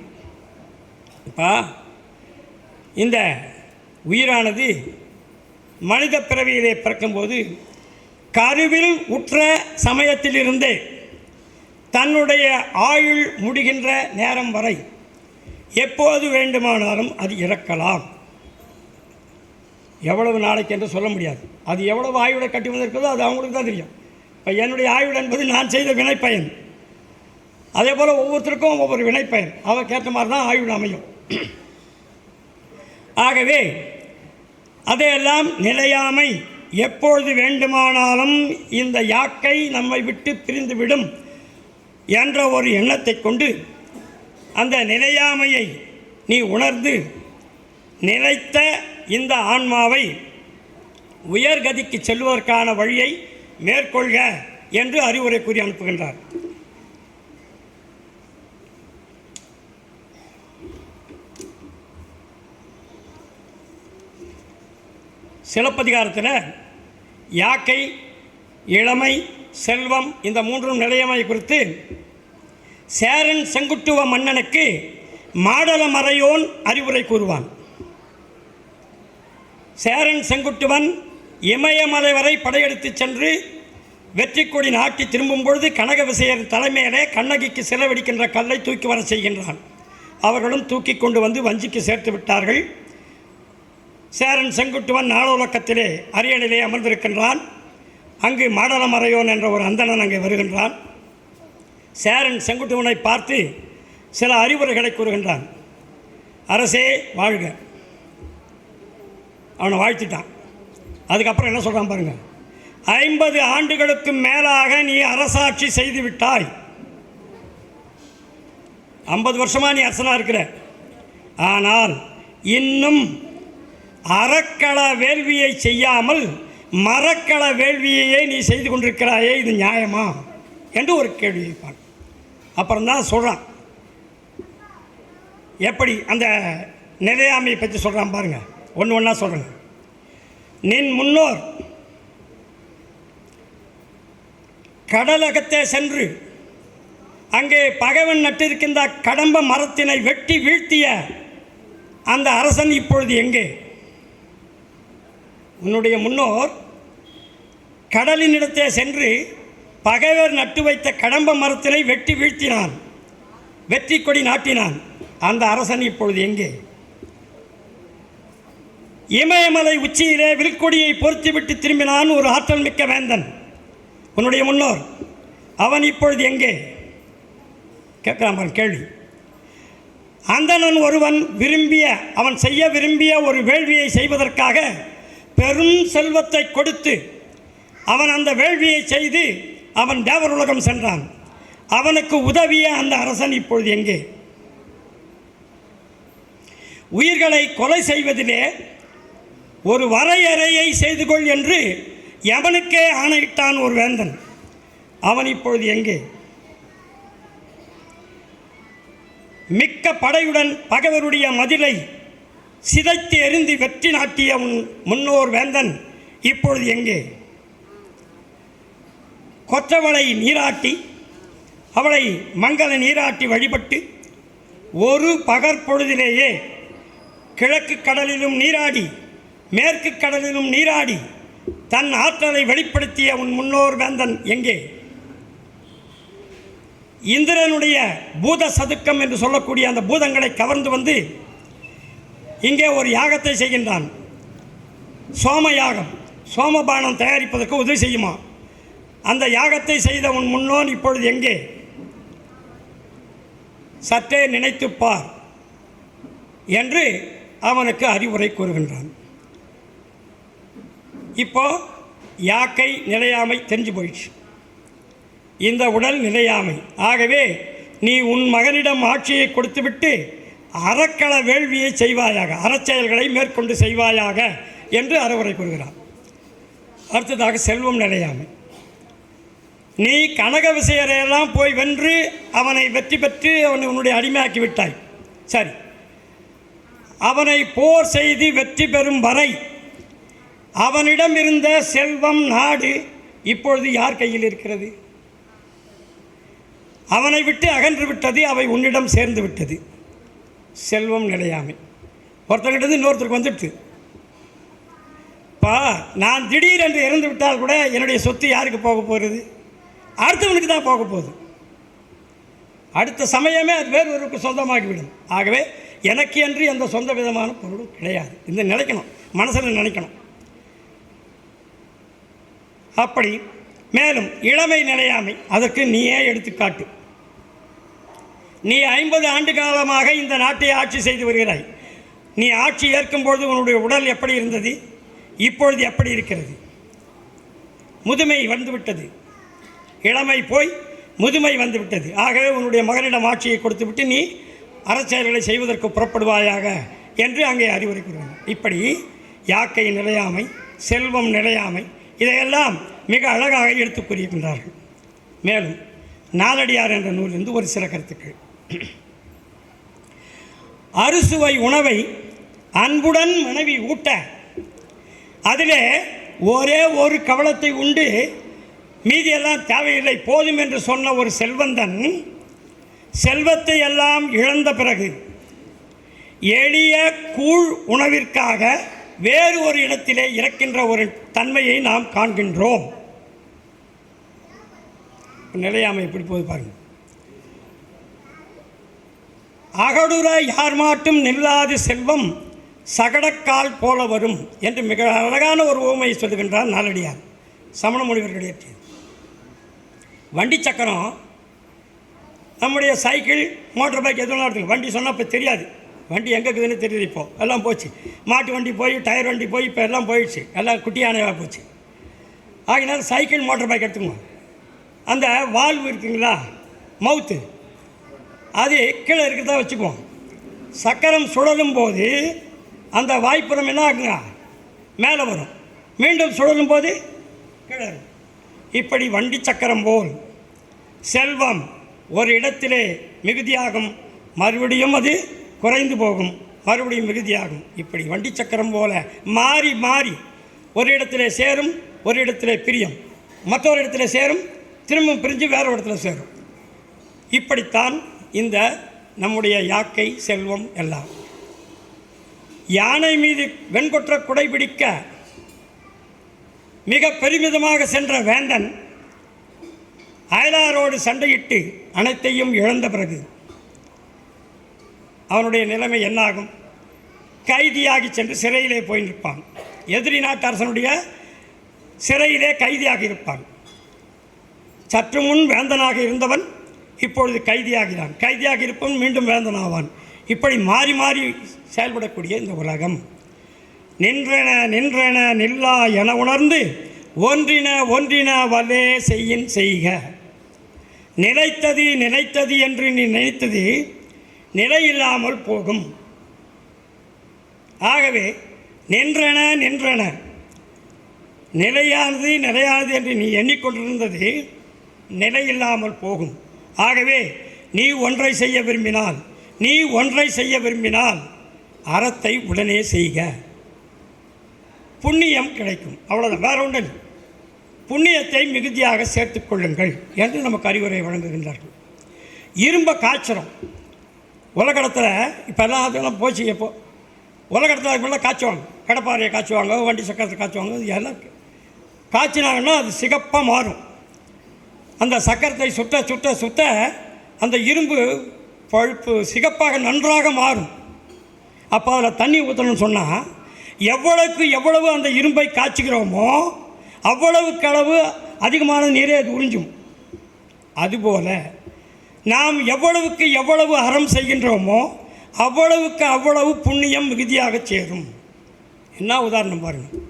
இப்போ இந்த உயிரானது மனித பிறவியிலே பிறக்கும்போது கருவில் உற்ற சமயத்திலிருந்தே தன்னுடைய ஆயுள் முடிகின்ற நேரம் வரை எப்போது வேண்டுமானாலும் அது இறக்கலாம். எவ்வளவு நாளைக்கு என்று சொல்ல முடியாது. அது எவ்வளவு ஆயுளை கட்டி வந்திருக்கிறதோ அது அவங்களுக்கு தான் தெரியும். இப்போ என்னுடைய ஆயுள் என்பது நான் செய்த வினைப்பயன். அதே போல் ஒவ்வொருத்தருக்கும் ஒவ்வொரு வினைப்பயன், அவருக்கேற்ற மாதிரி தான் ஆயுள் அமையும். ஆகவே அதையெல்லாம் நிலையாமை, எப்பொழுது வேண்டுமானாலும் இந்த யாக்கை நம்மை விட்டு பிரிந்துவிடும் என்ற ஒரு எண்ணத்தை கொண்டு அந்த நிலையாமையை நீ உணர்ந்து நிலைத்த இந்த ஆன்மாவை உயர்கதிக்கு செல்வதற்கான வழியை மேற்கொள்க என்று அறிவுரை கூறி அனுப்புகின்றார். சிலப்பதிகாரத்தில் யாக்கை, இளமை, செல்வம் இந்த மூன்றும் நிலையமை குறித்து சேரன் செங்குட்டுவ மன்னனுக்கு மாடல மறையோன் அறிவுரை கூறுவான். சேரன் செங்குட்டுவன் இமயமலை வரை படையெடுத்து சென்று வெற்றி கொடி நாட்டி திரும்பும் பொழுது கனக விசயர் தலைமையிலே கண்ணகிக்கு சிலவடிக்கின்ற கல்லை தூக்கி வர செய்கின்றான். அவர்களும் தூக்கி கொண்டு வந்து வஞ்சிக்கு சேர்த்து விட்டார்கள். சேரன் செங்குட்டுவன் நாளோலக்கத்திலே அரியணையிலே அமர்ந்திருக்கின்றான். அங்கு மாடல மறையோன் என்ற ஒரு அந்தணன் அங்கே வருகின்றான். சேரன் செங்குட்டுவனை பார்த்து சில அறிவுரைகளை கூறுகின்றான். அரசே வாழ்க. அவனை வாழ்த்திட்டான். அதுக்கப்புறம் என்ன சொல்கிறான் பாருங்க. 50 ஆண்டுகளுக்கு மேலாக நீ அரசாட்சி செய்து விட்டாய். 50 வருஷமாக நீ அரசனாக இருக்கிற. ஆனால் இன்னும் அறக்கள வேள்வியை செய்யாமல் மரக்கள வேள்வியையே நீ செய்து கொண்டிருக்கிறாயே, இது நியாயமா என்று ஒரு கேள்வி வைப்பான். அப்புறம்தான் சொல்கிறான் எப்படி அந்த நிலையாமையை பற்றி சொல்கிறான் பாருங்கள். ஒன்று ஒன்றா சொல்கிறேங்க. நின் முன்னோர் கடலகத்தே சென்று அங்கே பகைவன் நட்டிருக்கின்ற கடம்ப மரத்தினை வெட்டி வீழ்த்திய அந்த அரசன் இப்பொழுது எங்கே? உன்னுடைய முன்னோர் கடலினிடத்தே சென்று பகைவர் நட்டு வைத்த கடம்ப மரத்தினை வெட்டி வீழ்த்தினான், வெற்றி கொடி நாட்டினான். அந்த அரசன் இப்பொழுது எங்கே? இமயமலை உச்சியிலே வில்கொடியை பொருத்திவிட்டு திரும்பினான் ஒரு ஆற்றல் மிக்க வேந்தன், உன்னுடைய முன்னோர். அவன் இப்பொழுது எங்கே? கேட்கலாம் கேள்வி. அந்தணன் ஒருவன் அவன் செய்ய விரும்பிய ஒரு வேள்வியை செய்வதற்காக பெரும் செல்வத்தை கொடுத்து அவன் அந்த வேள்வியை செய்து அவன் தேவருலகம் சென்றான். அவனுக்கு உதவிய அந்த அரசன் இப்பொழுது எங்கே? உயிர்களை கொலை செய்வதிலே ஒரு வரையறையை செய்து கொள் என்று எவனுக்கே ஆணையிட்டான் ஒரு வேந்தன். அவன் இப்பொழுது எங்கே? மிக்க படையுடன் பகைவருடைய மதிலை சிதைத்து எரிந்து வெற்றி நாட்டிய முன்னோர் வேந்தன் இப்பொழுது எங்கே? கொற்றவளை நீராட்டி அவளை மங்கள நீராட்டி வழிபட்டு ஒரு பகற்பொழுதிலேயே கிழக்கு கடலிலும் நீராடி மேற்கு கடலிலும் நீராடி தன் ஆற்றலை வெளிப்படுத்திய உன் முன்னோர் வேந்தன் எங்கே? இந்திரனுடைய பூத சதுக்கம் என்று சொல்லக்கூடிய அந்த பூதங்களை கவர்ந்து வந்து இங்கே ஒரு யாகத்தை செய்கின்றான். சோம யாகம், சோமபானம் தயாரிப்பதற்கு உதவி செய்யுமா. அந்த யாகத்தை செய்த உன் முன்னோன் இப்பொழுது எங்கே? சற்றே நினைத்துப்பார் என்று அவனுக்கு அறிவுரை கூறுகின்றான். இப்போ யாக்கை நிலையாமை தெரிஞ்சு போயிடுச்சு. இந்த உடல் நிலையாமை. ஆகவே நீ உன் மகனிடம் ஆட்சியை கொடுத்துவிட்டு அறக்கள வேள்வியை செய்வாயாக, அறச்செயல்களை மேற்கொண்டு செய்வாயாக என்று அறிவுரை கூறுகிறார். அடுத்ததாக செல்வம் நிலையாமை. நீ கனக விசயரையெல்லாம் போய் வென்று அவனை வெற்றி பெற்று அவனை உன்னுடைய அடிமையாக்கி விட்டாய். சரி, அவனை போர் செய்து வெற்றி பெறும் வரை அவனிடம் இருந்த செல்வம், நாடு இப்பொழுது யார் கையில் இருக்கிறது? அவனை விட்டு அகன்று விட்டது, அவை உன்னிடம் சேர்ந்து விட்டது. செல்வம் நிலையாமை. ஒருத்தர்கிட்ட இன்னொருத்தருக்கு வந்துடுது. இப்போ நான் திடீரென்று இறந்து விட்டால் கூட என்னுடைய சொத்து யாருக்கு போக போகிறது? அடுத்தவனுக்கு தான் போக போகுது. அடுத்த சமயமே அது வேறொருக்கு சொந்தமாகிவிடும். ஆகவே எனக்கு என்று எந்த சொந்த விதமான பொருளும் கிடையாது. இந்த நினைக்கணும், மனசில் நினைக்கணும். அப்படி மேலும் இளமை நிலையாமை, அதற்கு நீயே எடுத்துக்காட்டு. நீ 50 ஆண்டு காலமாக இந்த நாட்டை ஆட்சி செய்து வருகிறாய். நீ ஆட்சி ஏற்கும்பொழுது உன்னுடைய உடல் எப்படி இருந்தது? இப்பொழுது எப்படி இருக்கிறது? முதுமை வந்துவிட்டது, இளமை போய் முதுமை வந்துவிட்டது. ஆகவே உன்னுடைய மகனிடம் ஆட்சியை கொடுத்துவிட்டு நீ அறச்செயல்களை செய்வதற்கு புறப்படுவாயாக என்று அங்கே அறிவுரை கூறுவாங்க. இப்படி யாக்கை நிலையாமை, செல்வம் நிலையாமை, இதையெல்லாம் மிக அழகாக எடுத்து கூறியிருக்கின்றார்கள். மேலும் நாலடியார் என்ற நூலிலிருந்து ஒரு சில கருத்துக்கள். அறுசுவை உணவை அன்புடன் மனைவி ஊட்ட, அதிலே ஒரே ஒரு கவளத்தை உண்டு மீதியெல்லாம் தேவையில்லை போதும் என்று சொன்ன ஒரு செல்வந்தன் செல்வத்தை எல்லாம் இழந்த பிறகு எளிய கூழ் உணவிற்காக வேறு ஒரு இடத்திலே இறக்கின்ற ஒரு தன்மையை நாம் காண்கின்றோம். நிலையாமை எப்படி போது பாருங்கள். அகடுற யார் மாட்டும் நில்லாது செல்வம் சகடக்கால் போல வரும் என்று மிக அழகான ஒரு உவமையை சொல்லுகின்றார் நாலடியார். சமண முனிவர்களுடைய வண்டி சக்கரம், நம்முடைய சைக்கிள், மோட்டர் பைக் எதுவும் நடத்துங்க. வண்டி சொன்னால் இப்போ தெரியாது, வண்டி எங்கே இருக்குதுன்னு தெரியுது. இப்போது எல்லாம் போச்சு. மாட்டு வண்டி போய், டயர் வண்டி போய், இப்போ எல்லாம் போயிடுச்சு. எல்லாம் குட்டியானவாக போச்சு. ஆகினால சைக்கிள், மோட்டர் பைக் எடுத்துக்கோங்க. அந்த வால்வு இருக்குங்களா, மவுத்து, அது கீழே இருக்கிறதா வச்சுக்குவோம். சக்கரம் சுழலும் போது அந்த வாய்ப்புறம் என்ன ஆகுங்க, மேலே வரும். மீண்டும் சுழலும் போது கீழே இருக்கும். இப்படி வண்டி சக்கரம் போல் செல்வம் ஒரு இடத்திலே மிகுதியாகும், மறுபடியும் அது குறைந்து போகும், மறுபடியும் மிகுதியாகும். இப்படி வண்டி சக்கரம் போல மாறி மாறி ஒரு இடத்திலே சேரும், ஒரு இடத்திலே பிரியும், மற்றொரு இடத்துல சேரும், திரும்பவும் பிரிஞ்சு வேறு இடத்துல சேரும். இப்படித்தான் இந்த நம்முடைய யாக்கை செல்வம் எல்லாம். யானை மீது வெண்கொற்ற குடைபிடிக்க மிக பெருமிதமாக சென்ற வேந்தன் அயலாரோடு சண்டையிட்டு அனைத்தையும் இழந்த பிறகு அவனுடைய நிலைமை என்னாகும்? கைதியாகி சென்று சிறையிலே போய் நிற்பான். எதிரி நாட்டு அரசனுடைய சிறையிலே கைதியாக இருப்பான். சற்று முன் வேந்தனாக இருந்தவன் இப்பொழுது கைதியாகிறான். கைதியாக இருப்பவன் மீண்டும் வேந்தனாவான். இப்படி மாறி மாறி செயல்படக்கூடிய இந்த உலகம் நின்றன நின்றன நில்லா என உணர்ந்து ஒன்றின ஒன்றின வலே செய்யின் செய்க. நிலைத்தது நிலைத்தது என்று நீ நினைத்தது நிலையில்லாமல் போகும். ஆகவே நின்றன நின்றன, நிலையானது நிலையானது என்று நீ எண்ணிக்கொண்டிருந்தது நிலையில்லாமல் போகும். ஆகவே நீ ஒன்றை செய்ய விரும்பினால், நீ ஒன்றை செய்ய விரும்பினால் அறத்தை உடனே செய்க, புண்ணியம் கிடைக்கும். அவ்வளோதான், வேற ஒன்று. புண்ணியத்தை மிகுதியாக சேர்த்து கொள்ளுங்கள் என்று நமக்கு அறிவுரை வழங்குகின்றார்கள். இரும்பை காய்ச்சறோம் உலகத்தில். இப்போ எல்லாம் அதெல்லாம் போச்சு. எப்போ உலகத்தில் அதுக்குள்ளே காய்ச்சுவாங்க, கடப்பாறையை காய்ச்சுவாங்க, வண்டி சக்கரத்தை காய்ச்சுவாங்க. இது எல்லாம் காய்ச்சினாங்கன்னா அது சிகப்பாக மாறும். அந்த சக்கரத்தை சுட்ட சுட்ட சுட்ட அந்த இரும்பு பழுப்பு சிகப்பாக நன்றாக மாறும். அப்போ அதில் தண்ணி ஊற்றணும்னு சொன்னால் எவ்வளவுக்கு எவ்வளவு அந்த இரும்பை காய்ச்சுகிறோமோ அவ்வளவுக்கு அளவு அதிகமான நீரை அது உறிஞ்சும். அதுபோல் நாம் எவ்வளவுக்கு எவ்வளவு அறம் செய்கின்றோமோ அவ்வளவுக்கு அவ்வளவு புண்ணியம் மிகுதியாக சேரும். என்ன உதாரணம் பாருங்கள்,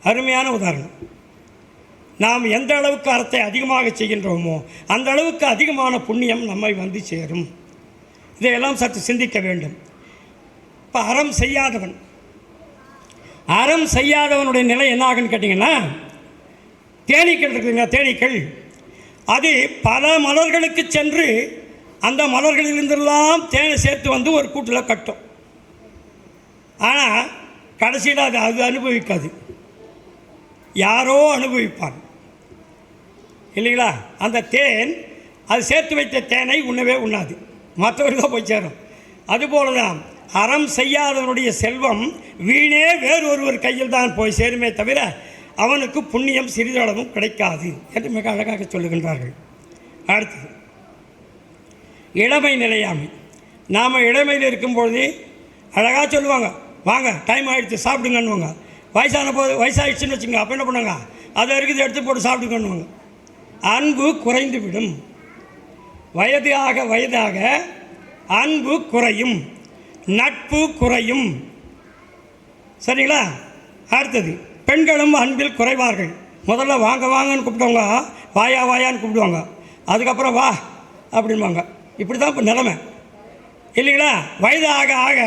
அருமையான உதாரணம். நாம் எந்த அளவுக்கு அறத்தை அதிகமாக செய்கின்றோமோ அந்த அளவுக்கு அதிகமான புண்ணியம் நம்மை வந்து சேரும். இதையெல்லாம் சற்று சிந்திக்க வேண்டும். இப்போ அறம் செய்யாதவனுடைய நிலை என்ன ஆகுன்னு கேட்டிங்கன்னா, தேனீக்கள் இருக்குதுங்க, தேனீக்கள் அது பல மலர்களுக்கு சென்று அந்த மலர்களிலிருந்தெல்லாம் தேனை சேர்த்து வந்து ஒரு கூட்டில் கட்டும். ஆனால் கடைசியில் அது அனுபவிக்காது, யாரோ அனுபவிப்பான் இல்லைங்களா? அந்த தேன் அது சேர்த்து வைத்த தேனை உண்ணவே உண்ணாது, மற்றவர்கள் தான் போய் சேரும். அதுபோல தான் அறம் செய்யாதவனுடைய செல்வம் வீணே வேறு ஒருவர் கையில் தான் போய் சேருமே தவிர அவனுக்கு புண்ணியம் சிறிதளவும் கிடைக்காது என்று மிக அழகாக சொல்லுகின்றார்கள். அடுத்தது இளமை நிலையாமை. நாம் இளமையில் இருக்கும்பொழுது அழகாக சொல்லுவாங்க, வாங்க டைம் ஆகிடுச்சு சாப்பிடுங்கன்னுவாங்க. வயசாகிடுச்சுன்னு வச்சுங்க, அப்போ என்ன பண்ணுவாங்க, அதை இருக்குது எடுத்து போட்டு சாப்பிடுங்கன்னுவாங்க. அன்பு குறைந்து விடும். வயதாக அன்பு குறையும், நட்பு குறையும். சரிங்களா? அடுத்தது பெண்களும் அன்பில் குறைவார்கள். முதல்ல வாங்க வாங்கன்னு கூப்பிடுவாங்க, வாயா வாயான்னு கூப்பிடுவாங்க, அதுக்கப்புறம் வா அப்படின்வாங்க. இப்படி தான் இப்போ நிலைமை இல்லைங்களா? வயது ஆக ஆக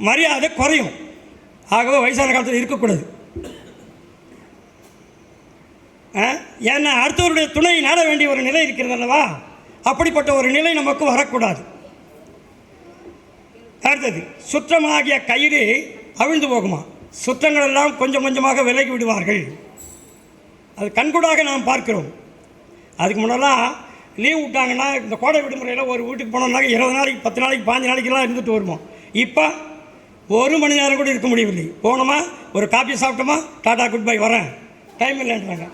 மரியாதை குறையும். ஆகவே வயசான காலத்தில் இருக்கக்கூடாது. ஏன்னா அடுத்தவருடைய துணை நாட வேண்டிய ஒரு நிலை இருக்கிறது அல்லவா? அப்படிப்பட்ட ஒரு நிலை நமக்கு வரக்கூடாது. அடுத்தது சுற்றமாகிய கயிறு அவிழ்ந்து போகுமா? சுற்றங்கள் எல்லாம் கொஞ்சம் கொஞ்சமாக விலகி விடுவார்கள். அது கண்கூடாக நாம் பார்க்கிறோம். அதுக்கு முன்னெல்லாம் லீவ் விட்டாங்கன்னா இந்த கோடை விடுமுறையில் ஒரு வீட்டுக்கு போனோம்னாக்க 20 நாளைக்கு 10 நாளைக்கு 15 நாளைக்கெல்லாம் இருந்துட்டு வருவோம். இப்போ 1 மணி நேரம் கூட இருக்க முடியவில்லை. போனோமா, ஒரு காப்பி சாப்பிட்டோமா, டாடா குட் பை வரேன், டைம் இல்லைன்றாங்க.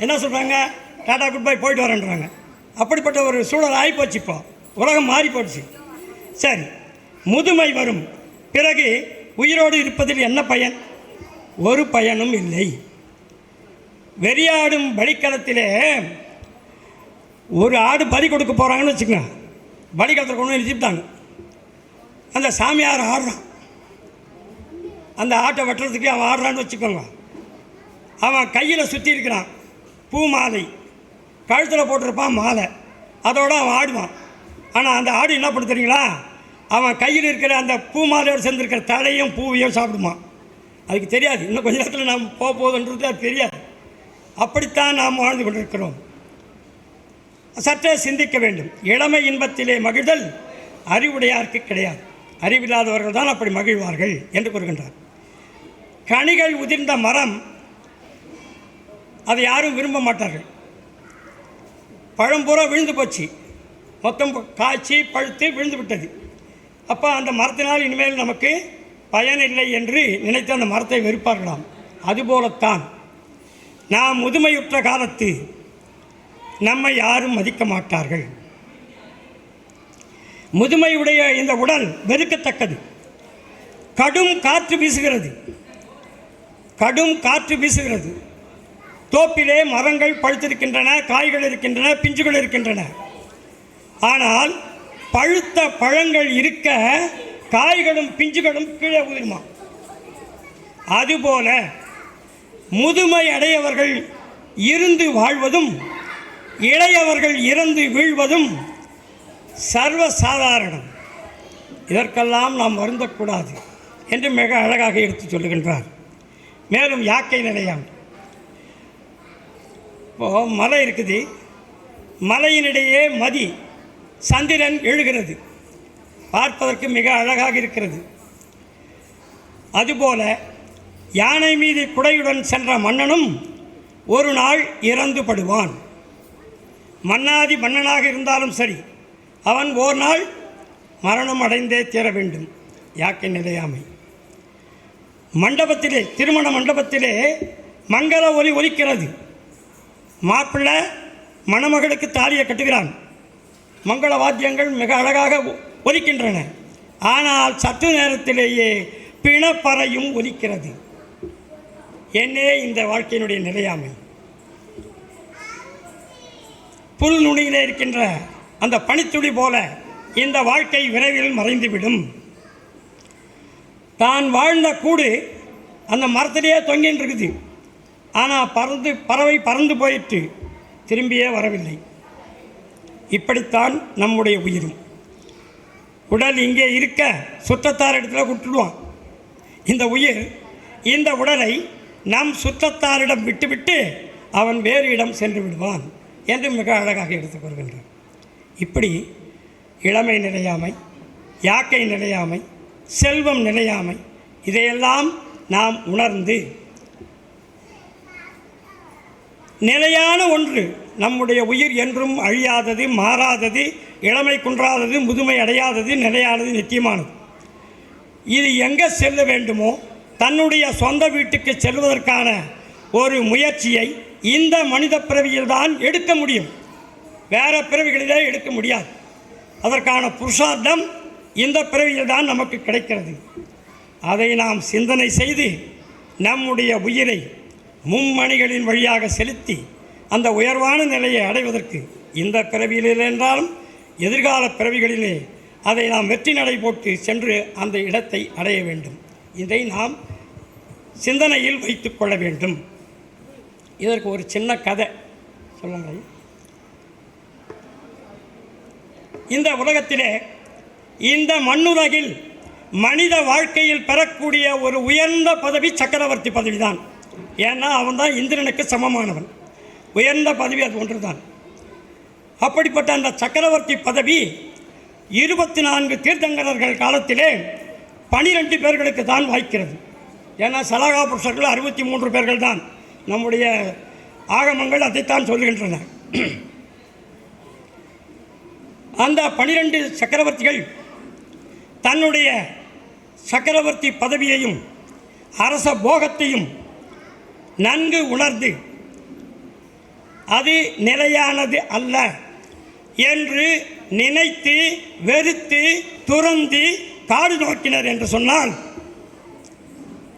என்ன சொல்கிறாங்க, டாடா குட் பை போயிட்டு வரேன்றாங்க. அப்படிப்பட்ட ஒரு சூழல் ஆகிப்போச்சு. இப்போ உலகம் மாறி போச்சு. சரி, முதுமை வரும் பிறகு உயிரோடு இருப்பதில் என்ன பயன்? ஒரு பயனும் இல்லை. வெறியாடும் பலிக்களத்திலே ஒரு ஆடு பலி கொடுக்க போகிறாங்கன்னு வச்சுக்கோங்க. பலிக்களத்தில் கொண்டு நிறுத்திட்டாங்க. அந்த சாமியார் ஆடுறான், அந்த ஆட்டை வெட்டுறதுக்கு அவன் ஆடுறான்னு வச்சுக்கோங்க. அவன் கையில் சுற்றி இருக்கிறான் பூ மாலை, கழுத்தில் போட்டிருப்பான் மாலை, அதோடு அவன் ஆடுவான். ஆனால் அந்த ஆடு என்ன பண்ண தெரியுங்களா? அவன் கையில் இருக்கிற அந்த பூ மாலையோடு சேர்ந்துருக்கிற தலையும் பூவையும் சாப்பிடுமா. அதுக்கு தெரியாது, இன்னும் கொஞ்ச நேரத்தில் நாம் போக போகுதுன்றது அது தெரியாது. அப்படித்தான் நாம் வாழ்ந்து கொண்டிருக்கிறோம். சற்றே சிந்திக்க வேண்டும். இளமை இன்பத்திலே மகிழ்தல் அறிவுடையாருக்கு கிடையாது, அறிவில்லாதவர்கள் தான் அப்படி மகிழ்வார்கள் என்று கூறுகின்றார். கனிகள் உதிர்ந்த மரம் அதை யாரும் விரும்ப மாட்டார்கள். பழம் பூரா விழுந்து போச்சு, மொத்தம் காய்ச்சி பழுத்து விழுந்து விட்டது. அப்போ அந்த மரத்தினால் இனிமேல் நமக்கு பயனில்லை என்று நினைத்து அந்த மரத்தை வெறுப்பார்களாம். அதுபோலத்தான் நாம் முதுமையுற்ற காலத்து நம்மை யாரும் மதிக்க மாட்டார்கள். முதுமையுடைய இந்த உடல் வெறுக்கத்தக்கது. கடும் காற்று வீசுகிறது, கடும் காற்று வீசுகிறது. தோப்பிலே மரங்கள் பழுத்திருக்கின்றன, காய்கள் இருக்கின்றன, பிஞ்சுகள் இருக்கின்றன. ஆனால் பழுத்த பழங்கள் இருக்க காய்களும் பிஞ்சுகளும் கீழே உதிருமா. அதுபோல முதுமை அடையவர்கள் இருந்து வாழ்வதும் இளையவர்கள் இறந்து வீழ்வதும் சர்வசாதாரணம். இதற்கெல்லாம் நாம் வருந்தக்கூடாது என்று மிக அழகாக எடுத்து சொல்லுகின்றார். மேலும் யாக்கை நிலையம், இப்போது மலை இருக்குது, மலையினிடையே மதி சந்திரன் எழுகிறது, பார்ப்பதற்கு மிக அழகாக இருக்கிறது. அதுபோல யானை மீது குடையுடன் சென்ற மன்னனும் ஒரு நாள் இறந்து படுவான். மன்னாதி மன்னனாக இருந்தாலும் சரி, அவன் ஓர் நாள் மரணம் அடைந்தே தீர வேண்டும். யாக்கை நிலையாமை. மண்டபத்திலே, திருமண மண்டபத்திலே மங்கள ஒலி ஒலிக்கிறது. மாப்பிள்ளை மணமகளுக்கு தாலியை கட்டுகிறான். மங்கள வாத்தியங்கள் மிக அழகாக ஒலிக்கின்றன. ஆனால் சற்று நேரத்திலேயே பிணப்பறையும் ஒலிக்கிறது. என்னே இந்த வாழ்க்கையினுடைய நிலையாமை! புல் நுனியிலே இருக்கின்ற அந்த பனித்துளி போல இந்த வாழ்க்கை விரைவில் மறைந்துவிடும். தான் வாழ்ந்த கூடு அந்த மரத்திலேயே தொங்கின்னு இருக்குது. ஆனால் பறவை பறந்து போயிட்டு திரும்பியே வரவில்லை. இப்படித்தான் நம்முடைய உயிரும். உடல் இங்கே இருக்க சுற்றத்தார் இடத்துல விட்டுடுவான். இந்த உயிர் இந்த உடலை நம் சுற்றத்தாரிடம் விட்டுவிட்டு அவன் வேறு இடம் சென்று விடுவான் என்று மிக அழகாக எடுத்துக்கொள்கின்றான். இப்படி இளமை நிலையாமை, யாக்கை நிலையாமை, செல்வம் நிலையாமை, இதையெல்லாம் நாம் உணர்ந்து நிலையான ஒன்று, நம்முடைய உயிர் என்றும் அழியாதது, மாறாதது, இளமை குன்றாதது, முதுமை அடையாதது, நிலையானது, நித்தியமானது. இது எங்கே செல்ல வேண்டுமோ தன்னுடைய சொந்த வீட்டுக்கு செல்வதற்கான ஒரு முயற்சியை இந்த மனித பிறவியில்தான் எடுக்க முடியும். வேறு பிறவிகளிலே எடுக்க முடியாது. அதற்கான புருஷார்த்தம் இந்த பிறவியில்தான் நமக்கு கிடைக்கிறது. அதை நாம் சிந்தனை செய்து நம்முடைய உயிரை மும்மணிகளின் வழியாக செலுத்தி அந்த உயர்வான நிலையை அடைவதற்கு இந்த பிறவியில் என்றாலும் எதிர்கால பிறவிகளிலே அதை நாம் வெற்றி நடை போட்டு சென்று அந்த இடத்தை அடைய வேண்டும். இதை நாம் சிந்தனையில் வைத்து கொள்ள வேண்டும். இதற்கு ஒரு சின்ன கதை சொல்லுங்கள். இந்த உலகத்திலே இந்த மண்ணுலகில் மனித வாழ்க்கையில் பெறக்கூடிய ஒரு உயர்ந்த பதவி சக்கரவர்த்தி பதவி தான். ஏன்னா அவன் தான் இந்திரனுக்கு சமமானவன். உயர்ந்த பதவி அது ஒன்று தான். அப்படிப்பட்ட அந்த சக்கரவர்த்தி பதவி 24 தீர்த்தங்கரர்கள் காலத்திலே 12 பேர்களுக்கு தான் வாய்க்கிறது. ஏன்னா சலகா புருஷர்கள் 63 பேர்கள் தான். நம்முடைய ஆகமங்கள் அதைத்தான் சொல்லுகின்றன. அந்த 12 சக்கரவர்த்திகள் தன்னுடைய சக்கரவர்த்தி பதவியையும் அரச போகத்தையும் நன்கு உணர்ந்து அது நிலையானது அல்ல என்று நினைத்து வெறுத்து துறந்து காடு நோக்கினர் என்று சொன்னால்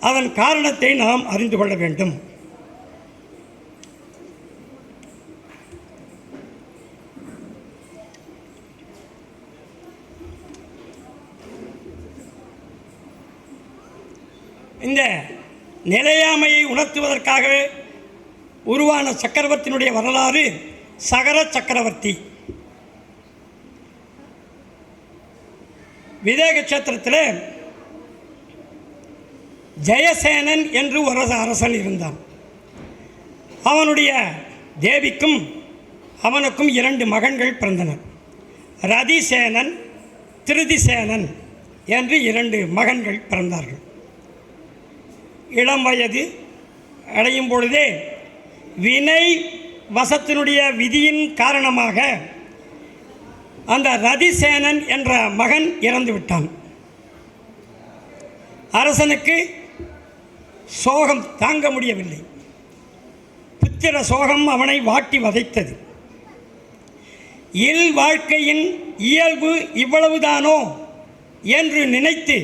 அதன் காரணத்தை நாம் அறிந்து கொள்ள வேண்டும். இந்த நிலையாமையை உணர்த்துவதற்காகவே உருவான சக்கரவர்த்தியினுடைய வரலாறு சகர சக்கரவர்த்தி. விதேக கஷேத்திரத்தில் ஜெயசேனன் என்று ஒரு அரசன் இருந்தான். அவனுடைய தேவிக்கும் அவனுக்கும் 2 மகன்கள் பிறந்தனர். ரதிசேனன், திருதிசேனன் என்று 2 மகன்கள் பிறந்தார்கள். இளம் வயது அடையும் பொழுதே வினை வசத்தினுடைய விதியின் காரணமாக அந்த ரதிசேனன் என்ற மகன் இறந்து விட்டான். அரசனுக்கு சோகம் தாங்க முடியவில்லை. புத்திர சோகம் அவனை வாட்டி வதைத்தது. இல் வாழ்க்கையின் இயல்பு இவ்வளவுதானோ என்று நினைத்து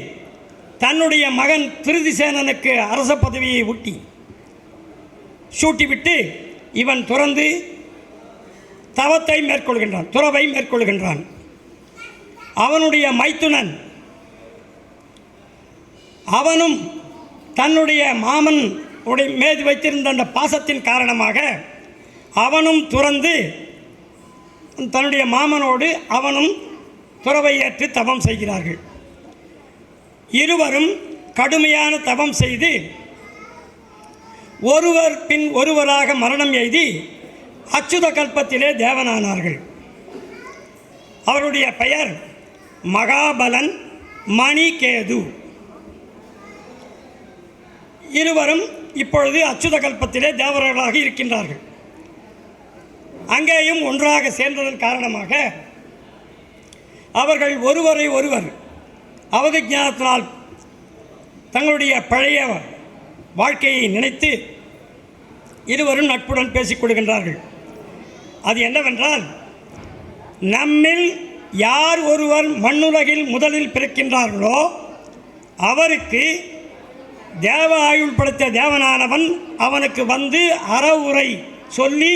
தன்னுடைய மகன் திருதிசேனனுக்கு அரச பதவியை சூட்டிவிட்டு இவன் துறந்து தவத்தை மேற்கொள்கின்றான், துறவை மேற்கொள்கின்றான். அவனுடைய மைத்துனன் அவனும் தன்னுடைய மாமன் மீது வைத்திருந்த அந்த பாசத்தின் காரணமாக அவனும் துறந்து தன்னுடைய மாமனோடு அவனும் துறவை ஏற்று தவம் செய்கிறார்கள். இருவரும் கடுமையான தவம் செய்து ஒருவர் பின் ஒருவராக மரணம் எய்தி அச்சுத கல்பத்திலே தேவனானார்கள். அவருடைய பெயர் மகாபலன், மணிகேது. இருவரும் இப்பொழுது அச்சுத கல்பத்திலே தேவர்களாக இருக்கின்றார்கள். அங்கேயும் ஒன்றாக சேர்ந்ததன் காரணமாக அவர்கள் ஒருவரை ஒருவர் அவதிஞானத்தினால் தங்களுடைய பழைய வாழ்க்கையை நினைத்து இருவரும் நட்புடன் பேசிக் கொள்கின்றார்கள். அது என்னவென்றால், நம்மில் யார் ஒருவர் மண்ணுலகில் முதலில் பிறக்கின்றார்களோ அவருக்கு தேவ ஆயுள் படைத்த தேவனானவன் அவனுக்கு வந்து அறவுரை சொல்லி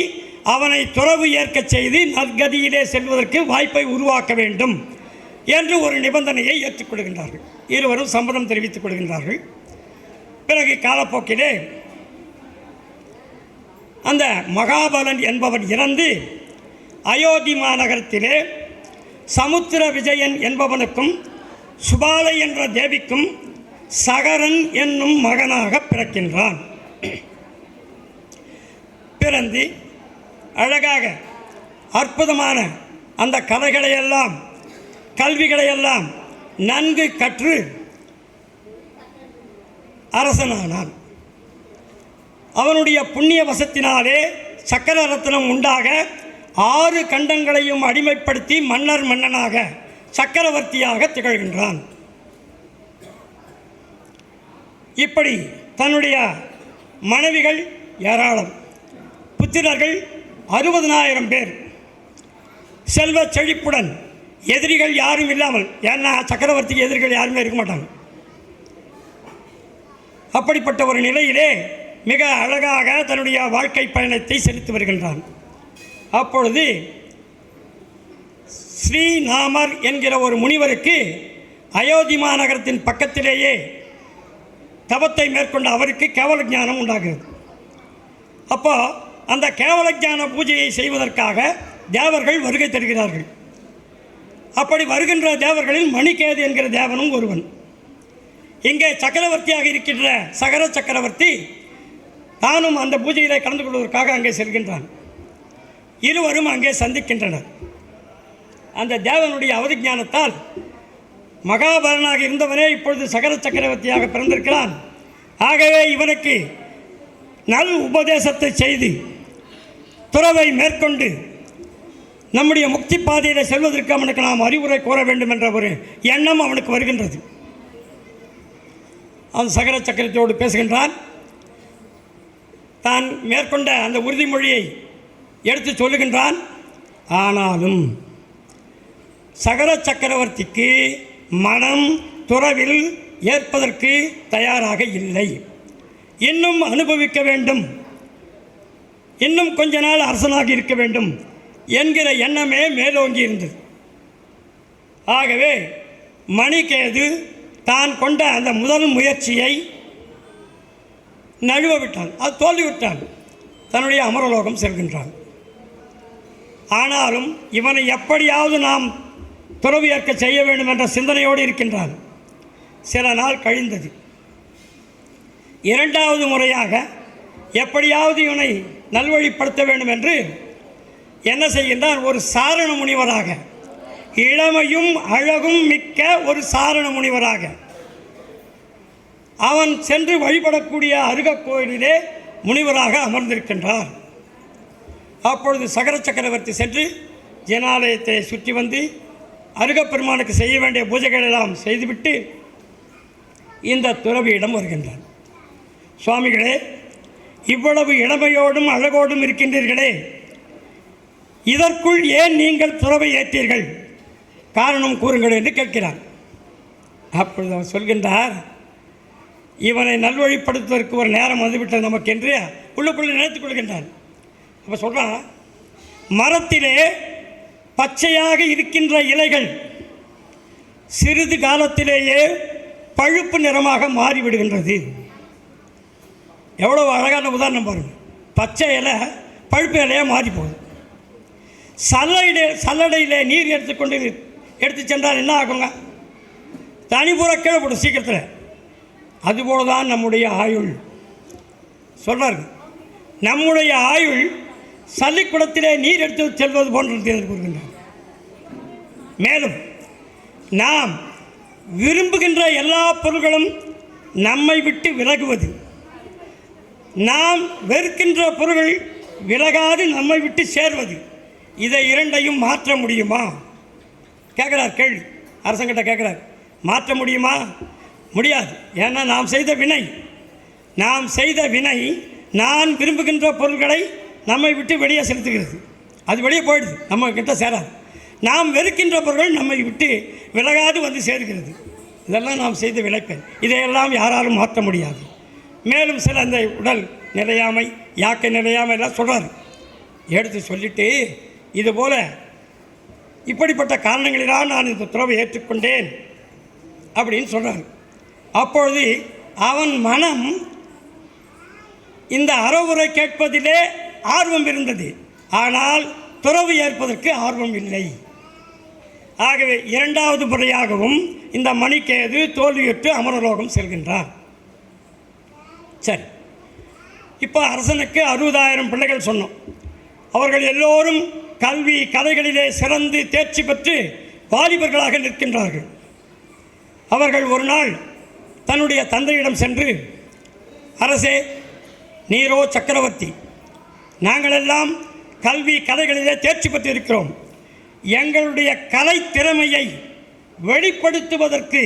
அவனை துறவு ஏற்கச் செய்து நற்கதியிலே செல்வதற்கு வாய்ப்பை உருவாக்க வேண்டும் என்று ஒரு நிபந்தனையை ஏற்றுக்கொள்கின்றார்கள். இருவரும் சம்மதம் தெரிவித்துக் கொள்கின்றார்கள். பிறகு காலப்போக்கிலே அந்த மகாபலன் என்பவன் இறந்து அயோத்தி மாநகரத்திலே சமுத்திர விஜயன் என்பவனுக்கும் சுபாலை என்ற தேவிக்கும் சகரன் என்னும் மகனாக பிறக்கின்றான். பிறந்து அழகாக அற்புதமான அந்த கலைகளையெல்லாம் கல்விகளையெல்லாம் நன்கு கற்று அரசனானான். அவனுடைய புண்ணிய வசத்தினாலே சக்கர ரத்னம் உண்டாக 6 கண்டங்களையும் அடிமைப்படுத்தி மன்னனாக சக்கரவர்த்தியாக திகழ்கின்றான். இப்படி தன்னுடைய மனைவிகள் ஏராளம், புத்திரர்கள் 60,000 பேர், செல்வ செழிப்புடன், எதிரிகள் யாரும் இல்லாமல். ஏன்னா சக்கரவர்த்திக்கு எதிரிகள் யாருமே இருக்க மாட்டாங்க. அப்படிப்பட்ட ஒரு நிலையிலே மிக அழகாக தன்னுடைய வாழ்க்கை பயணத்தை செலுத்தி வருகின்றான். அப்பொழுது ஸ்ரீநாமர் என்கிற ஒரு முனிவருக்கு அயோத்தி மாநகரத்தின் பக்கத்திலேயே தவத்தை மேற்கொண்ட அவருக்கு கேவல ஞானம் உண்டாகிறது. அப்போ அந்த கேவல ஞான பூஜையை செய்வதற்காக தேவர்கள் வருகை தருகிறார்கள். அப்படி வருகின்ற தேவர்களில் மணிகேது என்கிற தேவனும் ஒருவன். இங்கே சக்கரவர்த்தியாக இருக்கின்ற சகர சக்கரவர்த்தி தானும் அந்த பூஜையிலே கலந்து கொள்வதற்காக அங்கே செல்கின்றான். இருவரும் அங்கே சந்திக்கின்றனர். அந்த தேவனுடைய அவதிஞானத்தால் மகாபலனாக இருந்தவனே இப்பொழுது சகர சக்கரவர்த்தியாக பிறந்திருக்கிறான். ஆகவே இவனுக்கு நல் உபதேசத்தை செய்து துறவை மேற்கொண்டு நம்முடைய முக்தி பாதையில் செல்வதற்கு அவனுக்கு நாம் அறிவுரை கூற வேண்டும் என்ற ஒரு எண்ணம் அவனுக்கு வருகின்றது. அவன் சகர சக்கரத்தோடு பேசுகின்றான். தான் மேற்கொண்ட அந்த உறுதிமொழியை எடுத்து சொல்லுகின்றான். ஆனாலும் சகர சக்கரவர்த்திக்கு மனம் துறவில் ஏற்பதற்கு தயாராக இல்லை. இன்னும் அனுபவிக்க வேண்டும், இன்னும் கொஞ்ச நாள் அரசனாக இருக்க வேண்டும் என்கிற எண்ணமே மேலோங்கி இருந்தது. ஆகவே மணிகேது தான் கொண்ட அந்த முதல் முயற்சியை நழுவ விட்டான். அது தோல்விவிட்டான். தன்னுடைய அமரலோகம் செல்கின்றான். ஆனாலும் இவனை எப்படியாவது நாம் துறவு ஏற்க செய்ய வேண்டும் என்ற சிந்தனையோடு இருக்கின்றான். சில நாள் கழிந்தது. 2வது முறையாக எப்படியாவது இவனை நல்வழிப்படுத்த வேண்டும் என்று என்ன செய்கின்றான்? ஒரு சாரண முனிவராக, இளமையும் அழகும் மிக்க ஒரு சாரண முனிவராக அவன் சென்று வழிபடக்கூடிய அருகக் கோயிலிலே முனிவராக அமர்ந்திருக்கின்றார். அப்பொழுது சகர சக்கரவர்த்தி சென்று ஜனாலயத்தை சுற்றி வந்து அருகப்பெருமானுக்கு செய்ய வேண்டிய பூஜைகள் எல்லாம் செய்துவிட்டு இந்த துறவியிடம் வருகின்றான். சுவாமிகளே, இவ்வளவு இளமையோடும் அழகோடும் இருக்கின்றீர்களே, இதற்குள் ஏன் நீங்கள் துறவை ஏற்றீர்கள்? காரணம் கூறுங்கள் என்று கேட்கிறார். அப்பொழுது அவர் சொல்கின்றார், இவனை நல்வழிப்படுத்துவதற்கு ஒரு நேரம் வந்துவிட்டது நமக்கு என்று உள்ளுக்குள்ளே நினைத்துக் கொள்கின்றான். அப்போ சொல்கிறான், மரத்திலே பச்சையாக இருக்கின்ற இலைகள் சிறிது காலத்திலேயே பழுப்பு நிறமாக மாறிவிடுகின்றது. எவ்வளோ அழகான உதாரணம் பாருங்கள். பச்சை இலை பழுப்பு இலையாக மாறி போகுது. சல்லடையில் நீர் எடுத்து சென்றால் என்ன ஆகுங்க? தனிப்புற கீழே போடும் சீக்கிரத்தில். அதுபோல தான் நம்முடைய ஆயுள். சொல்கிறார், நம்முடைய ஆயுள் சல்லிக்குடத்திலே நீர் எடுத்து செல்வது போன்றது கூறுகின்றார். மேலும் நாம் விரும்புகின்ற எல்லா பொருள்களும் நம்மை விட்டு விலகுவது, நாம் வெறுக்கின்ற பொருள்கள் விலகாது நம்மை விட்டு சேர்வது, இதை இரண்டையும் மாற்ற முடியுமா? கேட்குறார் கேள்வி. அரசங்கிட்ட கேட்குறார், மாற்ற முடியுமா? முடியாது. ஏன்னா நாம் செய்த வினை நான் விரும்புகின்ற பொருள்களை நம்மை விட்டு வெளியே செலுத்துகிறது. அது வெளியே போயிடுது, நம்ம கிட்ட சேராது. நாம் வெறுக்கின்ற பொருள் நம்மை விட்டு விலகாது வந்து சேர்கிறது. இதெல்லாம் நாம் செய்த விளைப்பேன். இதையெல்லாம் யாராலும் மாற்ற முடியாது. மேலும் சில அந்த உடல் நிலையாமை, யாக்கை நிலையாமை எல்லாம் சொல்கிறார். எடுத்து சொல்லிவிட்டு இதுபோல் இப்படிப்பட்ட காரணங்களினால் நான் இந்த துறவை ஏற்றுக்கொண்டேன் அப்படின்னு சொல்கிறார். அப்பொழுது அவன் மனம் இந்த அறவுரை கேட்பதிலே ஆர்வம் இருந்தது, ஆனால் துறவு ஏற்பதற்கு ஆர்வம் இல்லை. ஆகவே இரண்டாவது முறையாகவும் இந்த மணிக்கேது தோல்வியுற்று அமரலோகம் செல்கின்றார். சரி, இப்போ அரசனுக்கு 60,000 பிள்ளைகள் சொன்னோம். அவர்கள் எல்லோரும் கல்வி கலைகளிலே சிறந்து தேர்ச்சி பெற்று வாலிபர்களாக நிற்கின்றார்கள். அவர்கள் ஒரு நாள் தன்னுடைய தந்தையிடம் சென்று, அரசே, நீரோ சக்கரவர்த்தி, நாங்களெல்லாம் கல்வி கலைகளிலே தேர்ச்சி பெற்றிருக்கிறோம். எங்களுடைய கலை திறமையை வெளிப்படுத்துவதற்கு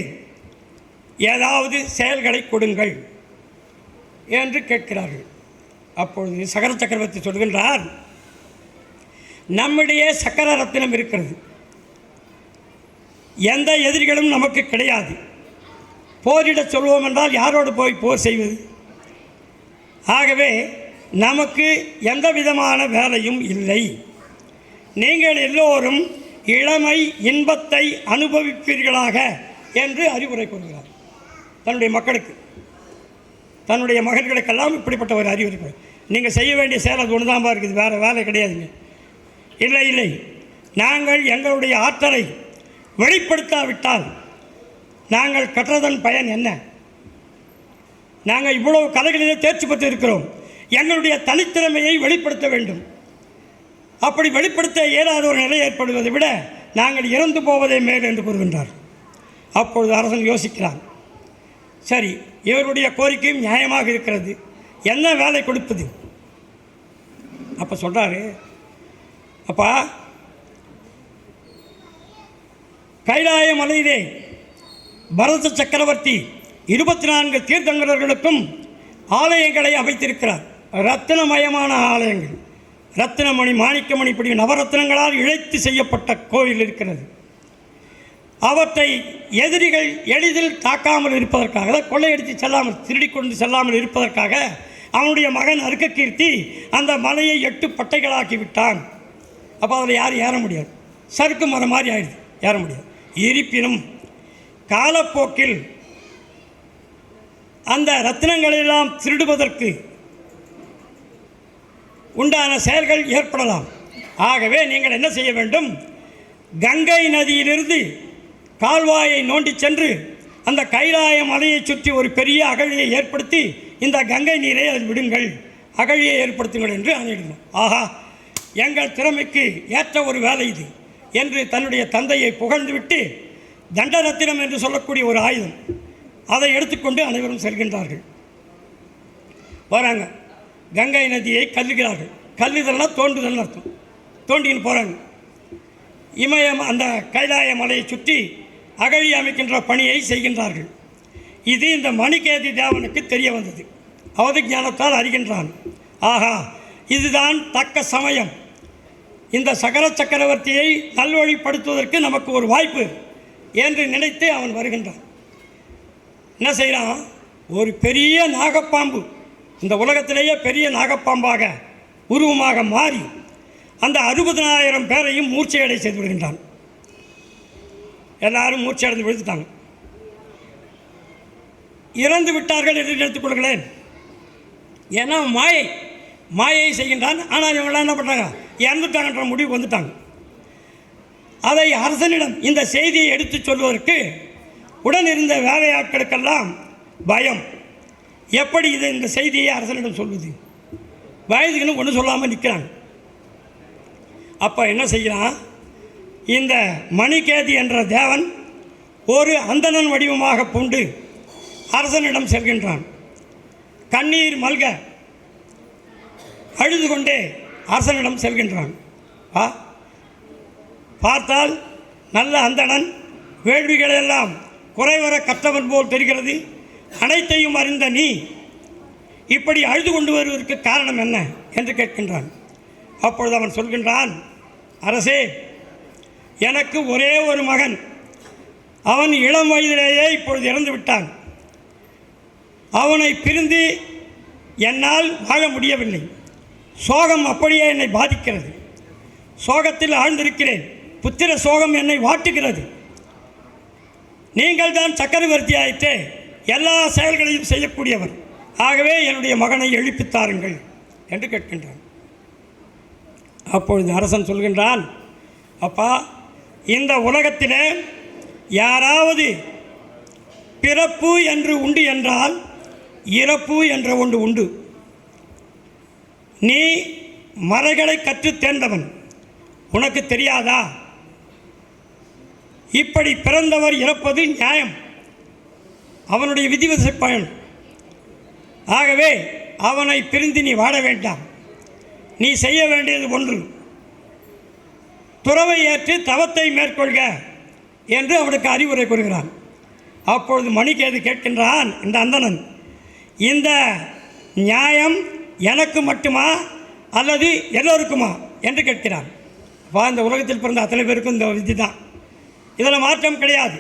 ஏதாவது செயல்களை கொடுங்கள் என்று கேட்கிறார்கள். அப்பொழுது சகர சக்கரவர்த்தி சொல்கின்றார், நம்முடைய சக்கர ரத்தினம் இருக்கிறது, எந்த எதிரிகளும் நமக்கு கிடையாது. போரிட சொல்வோம் என்றால் யாரோடு போய் போர் செய்வது? ஆகவே நமக்கு எந்த விதமான வேலையும் இல்லை. நீங்கள் எல்லோரும் இளமை இன்பத்தை அனுபவிப்பீர்களாக என்று அறிவுரை கூறுகிறார் தன்னுடைய மக்களுக்கு. தன்னுடைய மகன்களுக்கெல்லாம் இப்படிப்பட்ட ஒரு அறிவுரை. நீங்கள் செய்ய வேண்டிய செயல் அது ஒன்று தான் இருக்குது, வேறு வேலை கிடையாதுங்க. இல்லை இல்லை, நாங்கள் எங்களுடைய ஆற்றலை வெளிப்படுத்தாவிட்டால் நாங்கள் கற்றதன் பயன் என்ன? நாங்கள் இவ்வளவு கலைகளிலே தேர்ச்சி பெற்று இருக்கிறோம், எங்களுடைய தனித்திறமையை வெளிப்படுத்த வேண்டும். அப்படி வெளிப்படுத்த இயலாத ஒரு நிலை ஏற்படுவதை விட நாங்கள் இறந்து போவதே மேல் என்று கூறுகின்றார். அப்பொழுது அரசன் யோசிக்கிறான், சரி, இவருடைய கோரிக்கையும் நியாயமாக இருக்கிறது, என்ன வேலை கொடுப்பது? அப்போ சொல்கிறாரு, அப்பா, கைலாய மலையிலே பரத சக்கரவர்த்தி 24 தீர்த்தங்கரர்களுக்கும் ஆலயங்களை அமைத்திருக்கிறார். ரத்தினமயமான ஆலயங்கள், ரத்தினமணி, மாணிக்கமணி, இப்படி நவரத்னங்களால் இழைத்து செய்யப்பட்ட கோவில் இருக்கிறது. அவற்றை எதிரிகள் எளிதில் தாக்காமல் இருப்பதற்காக, கொள்ளையடித்து செல்லாமல், திருடி கொண்டு செல்லாமல் இருப்பதற்காக அவனுடைய மகன் அருக்ககீர்த்தி அந்த மலையை 8 பட்டைகளாக்கி விட்டான். அப்போ அதில் யாரும் ஏற முடியாது, சறுக்கு மரம் மாதிரி ஆயிடுது, ஏற முடியாது. இருப்பினும் காலப்போக்கில் அந்த ரத்தினங்களெல்லாம் திருடுவதற்கு உண்டான செயல்கள் ஏற்படலாம். ஆகவே நீங்கள் என்ன செய்ய வேண்டும்? கங்கை நதியிலிருந்து கால்வாயை நோண்டி சென்று அந்த கைலாய மலையை சுற்றி ஒரு பெரிய அகழியை ஏற்படுத்தி இந்த கங்கை நீரை அதில் விடுங்கள், அகழியை ஏற்படுத்துங்கள் என்று ஆணையிடணும். ஆஹா, எங்கள் திறமைக்கு ஏற்ற ஒரு வேலை இது என்று தன்னுடைய தந்தையை புகழ்ந்துவிட்டு தண்டரத்தினம் என்று சொல்லக்கூடிய ஒரு ஆயுதம், அதை எடுத்துக்கொண்டு அனைவரும் செல்கின்றார்கள். வராங்க, கங்கை நதியை கல்லுகிறார்கள். கல்லுதல்னா தோண்டுதல்னு அர்த்தம். தோண்டின்னு போகிறாங்க. இமயம் அந்த கைலாய மலையை சுற்றி அகழி அமைக்கின்ற பணியை செய்கின்றார்கள். இது இந்த மணிகேதி தேவனுக்கு தெரிய வந்தது. அவதி ஞானத்தால் அறிகின்றான், ஆஹா, இதுதான் தக்க சமயம், இந்த சகர சக்கரவர்த்தியை நல்வழிப்படுத்துவதற்கு நமக்கு ஒரு வாய்ப்பு என்று நினைத்து அவன் வருகின்றான். என்ன செய்கிறான்? ஒரு பெரிய நாகப்பாம்பு, இந்த உலகத்திலேயே பெரிய நாகப்பாம்பாக உருவமாக மாறி அந்த 60,000 பேரையும் மூர்ச்சையடை செய்து விடுகின்றான். எல்லாரும் மூர்ச்சையடைந்து விழுந்துட்டாங்க. இறந்து விட்டார்கள் என்று நினைத்துக் கொள்கிறேன். ஏன்னா மாயை செய்கின்றான். ஆனால் இவங்களாம் என்ன பண்ணுறாங்க? இறந்துட்டாங்கன்ற முடிவுக்கு வந்துட்டாங்க. அதை அரசனிடம் இந்த செய்தியை எடுத்து சொல்வதற்கு உடன் இருந்த வேலையாட்களுக்கெல்லாம் பயம். எப்படி இந்த செய்தியை அரசனிடம் சொல்வது? வயதுக்குன்னு ஒன்றும் சொல்லாமல் நிற்கிறாங்க. அப்போ என்ன செய்கிறான்? இந்த மணிகேதி என்ற தேவன் ஒரு அந்தணன் வடிவமாக பூண்டு அரசனிடம் செல்கின்றான். கண்ணீர் மல்க அழுது கொண்டே அரசனிடம் செல்கின்றான். பார்த்தால் நல்ல அந்தணன், வேள்விகளெல்லாம் குறைவர கற்றவன் போல் தெரிகிறது. அனைத்தையும் அறிந்த நீ இப்படி அழுது கொண்டு வருவதற்கு காரணம் என்ன என்று கேட்கின்றான். அப்பொழுது அவன் சொல்கின்றான், அரசே, எனக்கு ஒரே ஒரு மகன், அவன் இளம் வயதிலேயே இப்பொழுது இறந்து விட்டான். அவனை பிரிந்து என்னால் வாழ முடியவில்லை. சோகம் அப்படியே என்னை பாதிக்கிறது. சோகத்தில் ஆழ்ந்திருக்கிறேன். புத்திர சோகம் என்னை வாட்டுகிறது. நீங்கள் தான் சக்கரவர்த்தி ஆயிற்றே, எல்லா செயல்களையும் செய்யக்கூடியவர். ஆகவே என்னுடைய மகனை எழுப்பித்தாருங்கள் என்று கேட்கின்றான். அப்பொழுது அரசன் சொல்கின்றான், அப்பா, இந்த உலகத்திலே யாராவது பிறப்பு என்று உண்டு என்றால் இறப்பு என்ற ஒன்று உண்டு. நீ மறைகளை கற்றுத் தேர்ந்தவன், உனக்கு தெரியாதா? இப்படி பிறந்தவர் இறப்பது நியாயம், அவனுடைய விதிவிசை பயன். ஆகவே அவனை பிரிந்து நீ வாழ வேண்டாம். நீ செய்ய வேண்டியது ஒன்று, துறவை ஏற்று தவத்தை மேற்கொள்க என்று அவனுக்கு அறிவுரை கூறுகிறான். அப்பொழுது மணிகேது கேட்கின்றான், இந்த அந்தணன், இந்த நியாயம் எனக்கு மட்டுமா அல்லது எல்லோருக்குமா என்று கேட்கிறான். இந்த உலகத்தில் பிறந்த அத்தனை பேருக்கும் இந்த விதி தான், இதில் மாற்றம் கிடையாது.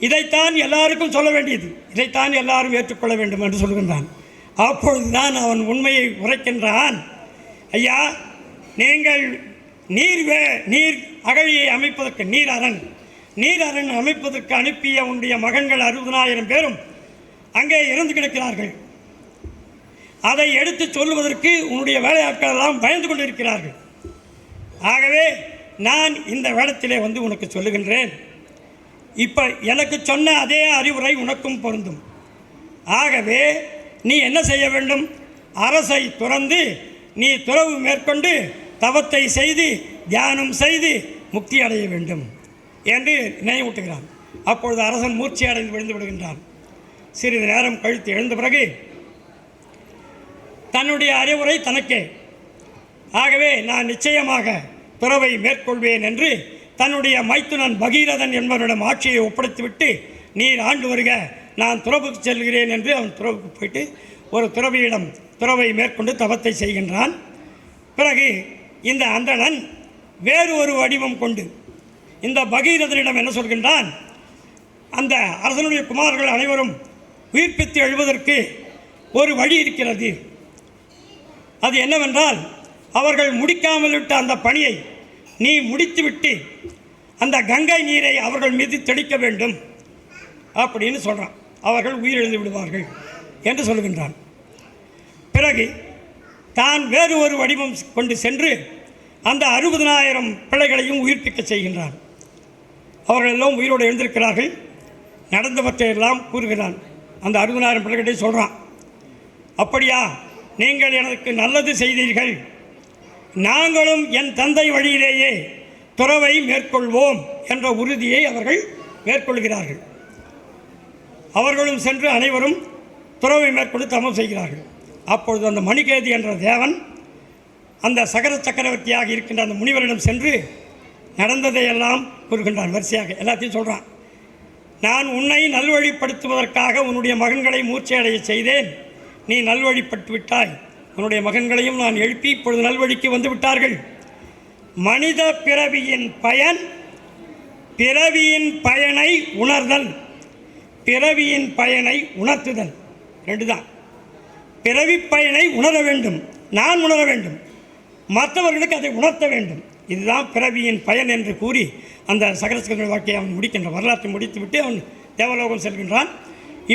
இதைத்தான் எல்லாருக்கும் சொல்ல வேண்டியது, இதைத்தான் எல்லாரும் ஏற்றுக்கொள்ள வேண்டும் என்று சொல்கின்றான். அப்பொழுதுதான் அவன் உண்மையை உரைக்கின்றான். ஐயா, நீங்கள் நீர் அகழியை அமைப்பதற்கு நீர் அரண் அமைப்பதற்கு அனுப்பிய உன்னுடைய மகன்கள் 60,000 பேரும் அங்கே இறந்து கிடக்கிறார்கள். அதை எடுத்து சொல்லுவதற்கு உன்னுடைய வேலையாட்கள் எல்லாம் பயந்து கொண்டிருக்கிறார்கள். ஆகவே நான் இந்த வேடத்திலே வந்து உனக்கு சொல்லுகின்றேன். இப்போ எனக்கு சொன்ன அதே அறிவுரை உனக்கும் பொருந்தும். ஆகவே நீ என்ன செய்ய வேண்டும்? அரசை துறந்து நீ துறவு மேற்கொண்டு தவத்தை செய்து தியானம் செய்து முக்தி அடைய வேண்டும் என்று நினைவூட்டுகிறான். அப்பொழுது அரசன் மூர்ச்சி அடைந்து விழுந்து விடுகின்றான். சிறிது நேரம் கழித்து எழுந்த பிறகு தன்னுடைய அறிவுரை தனக்கே, ஆகவே நான் நிச்சயமாக துறவை மேற்கொள்வேன் என்று தன்னுடைய மைத்துனன் பகீரதன் என்பவரிடம் ஆட்சியை ஒப்படைத்துவிட்டு, நீர் ஆண்டு வருக, நான் துறவுக்கு செல்கிறேன் என்று அவன் துறவுக்கு போயிட்டு ஒரு துறவியிடம் துறவை மேற்கொண்டு தவத்தை செய்கின்றான். பிறகு இந்த அந்தணன் வேறு ஒரு வடிவம் கொண்டு இந்த பகீரதனிடம் என்ன சொல்கின்றான்? அந்த அரசனுடைய குமாரர்கள் அனைவரும் உயிர்ப்பித்து எழுவதற்கு ஒரு வழி இருக்கிறது. அது என்னவென்றால், அவர்கள் முடிக்காமல் விட்ட அந்த பணியை நீ முடித்துவிட்டு அந்த கங்கை நீரை அவர்கள் மீது தெளிக்க வேண்டும் அப்படின்னு சொல்கிறான். அவர்கள் உயிரிழந்து விடுவார்கள் என்று சொல்கின்றான். பிறகு தான் வேறு ஒரு வடிவம் கொண்டு சென்று அந்த 60,000 பிள்ளைகளையும் உயிர்ப்பிக்க செய்கின்றான். அவர்கள் எல்லாம் உயிரோடு எழுந்திருக்கிறார்கள். நடந்தவற்றையெல்லாம் கூறுகிறான். அந்த 60,000 பிள்ளைகளை சொல்கிறான், அப்படியா, நீங்கள் எனக்கு நல்லது செய்தீர்கள். நாங்களும் என் தந்தை வழியிலேயே துறவை மேற்கொள்வோம் என்ற உறுதியை அவர்கள் மேற்கொள்கிறார்கள். அவர்களும் சென்று அனைவரும் துறவை மேற்கொண்டு தமம் செய்கிறார்கள். அப்பொழுது அந்த மணிகேது என்ற தேவன் அந்த சகர சக்கரவர்த்தியாக இருக்கின்ற அந்த முனிவரிடம் சென்று நடந்ததையெல்லாம் கூறுகின்றான். வரிசையாக எல்லாத்தையும் சொல்கிறான். நான் உன்னை நல்வழிப்படுத்துவதற்காக உன்னுடைய மகன்களை மூர்ச்சையடைய செய்தேன். நீ நல்வழிப்பட்டு விட்டாய். உன்னுடைய மகன்களையும் நான் எழுப்பி இப்பொழுது நல்வழிக்கு வந்து விட்டார்கள். மனித பிறவியின் பயன், பிறவியின் பயனை உணர்தல், பிறவியின் பயனை உணர்த்துதல், ரெண்டு தான். பிறவி பயனை உணர வேண்டும், நான் உணர வேண்டும், மற்றவர்களுக்கு அதை உணர்த்த வேண்டும். இதுதான் பிறவியின் பயன் என்று கூறி அந்த சக்கரவர்த்தி வாழ்க்கையை அவன் முடிக்கின்ற வரலாற்றை முடித்துவிட்டு அவன் தேவலோகம் செல்கின்றான்.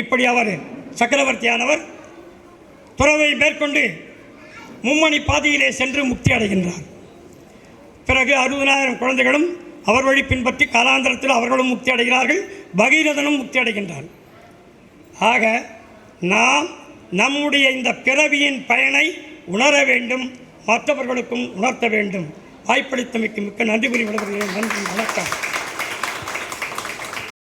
இப்படி அவர் சக்கரவர்த்தியானவர் துறவை மேற்கொண்டு மும்மணி பாதையிலே சென்று முக்தி அடைகின்றார். பிறகு 60,000 குழந்தைகளும் அவர் வழி பின்பற்றி காலாந்தரத்தில் அவர்களும் முக்தி அடைகிறார்கள். பகீரதனும் முக்தி அடைகின்றான். ஆக நாம் நம்முடைய இந்த பிறவியின் பயனை உணர வேண்டும், மற்றவர்களுக்கும் உணர்த்த வேண்டும். வாய்ப்பளித்தமைக்கு மிக்க நன்றி கூறி விடுகிறேன். நன்றி, வணக்கம்.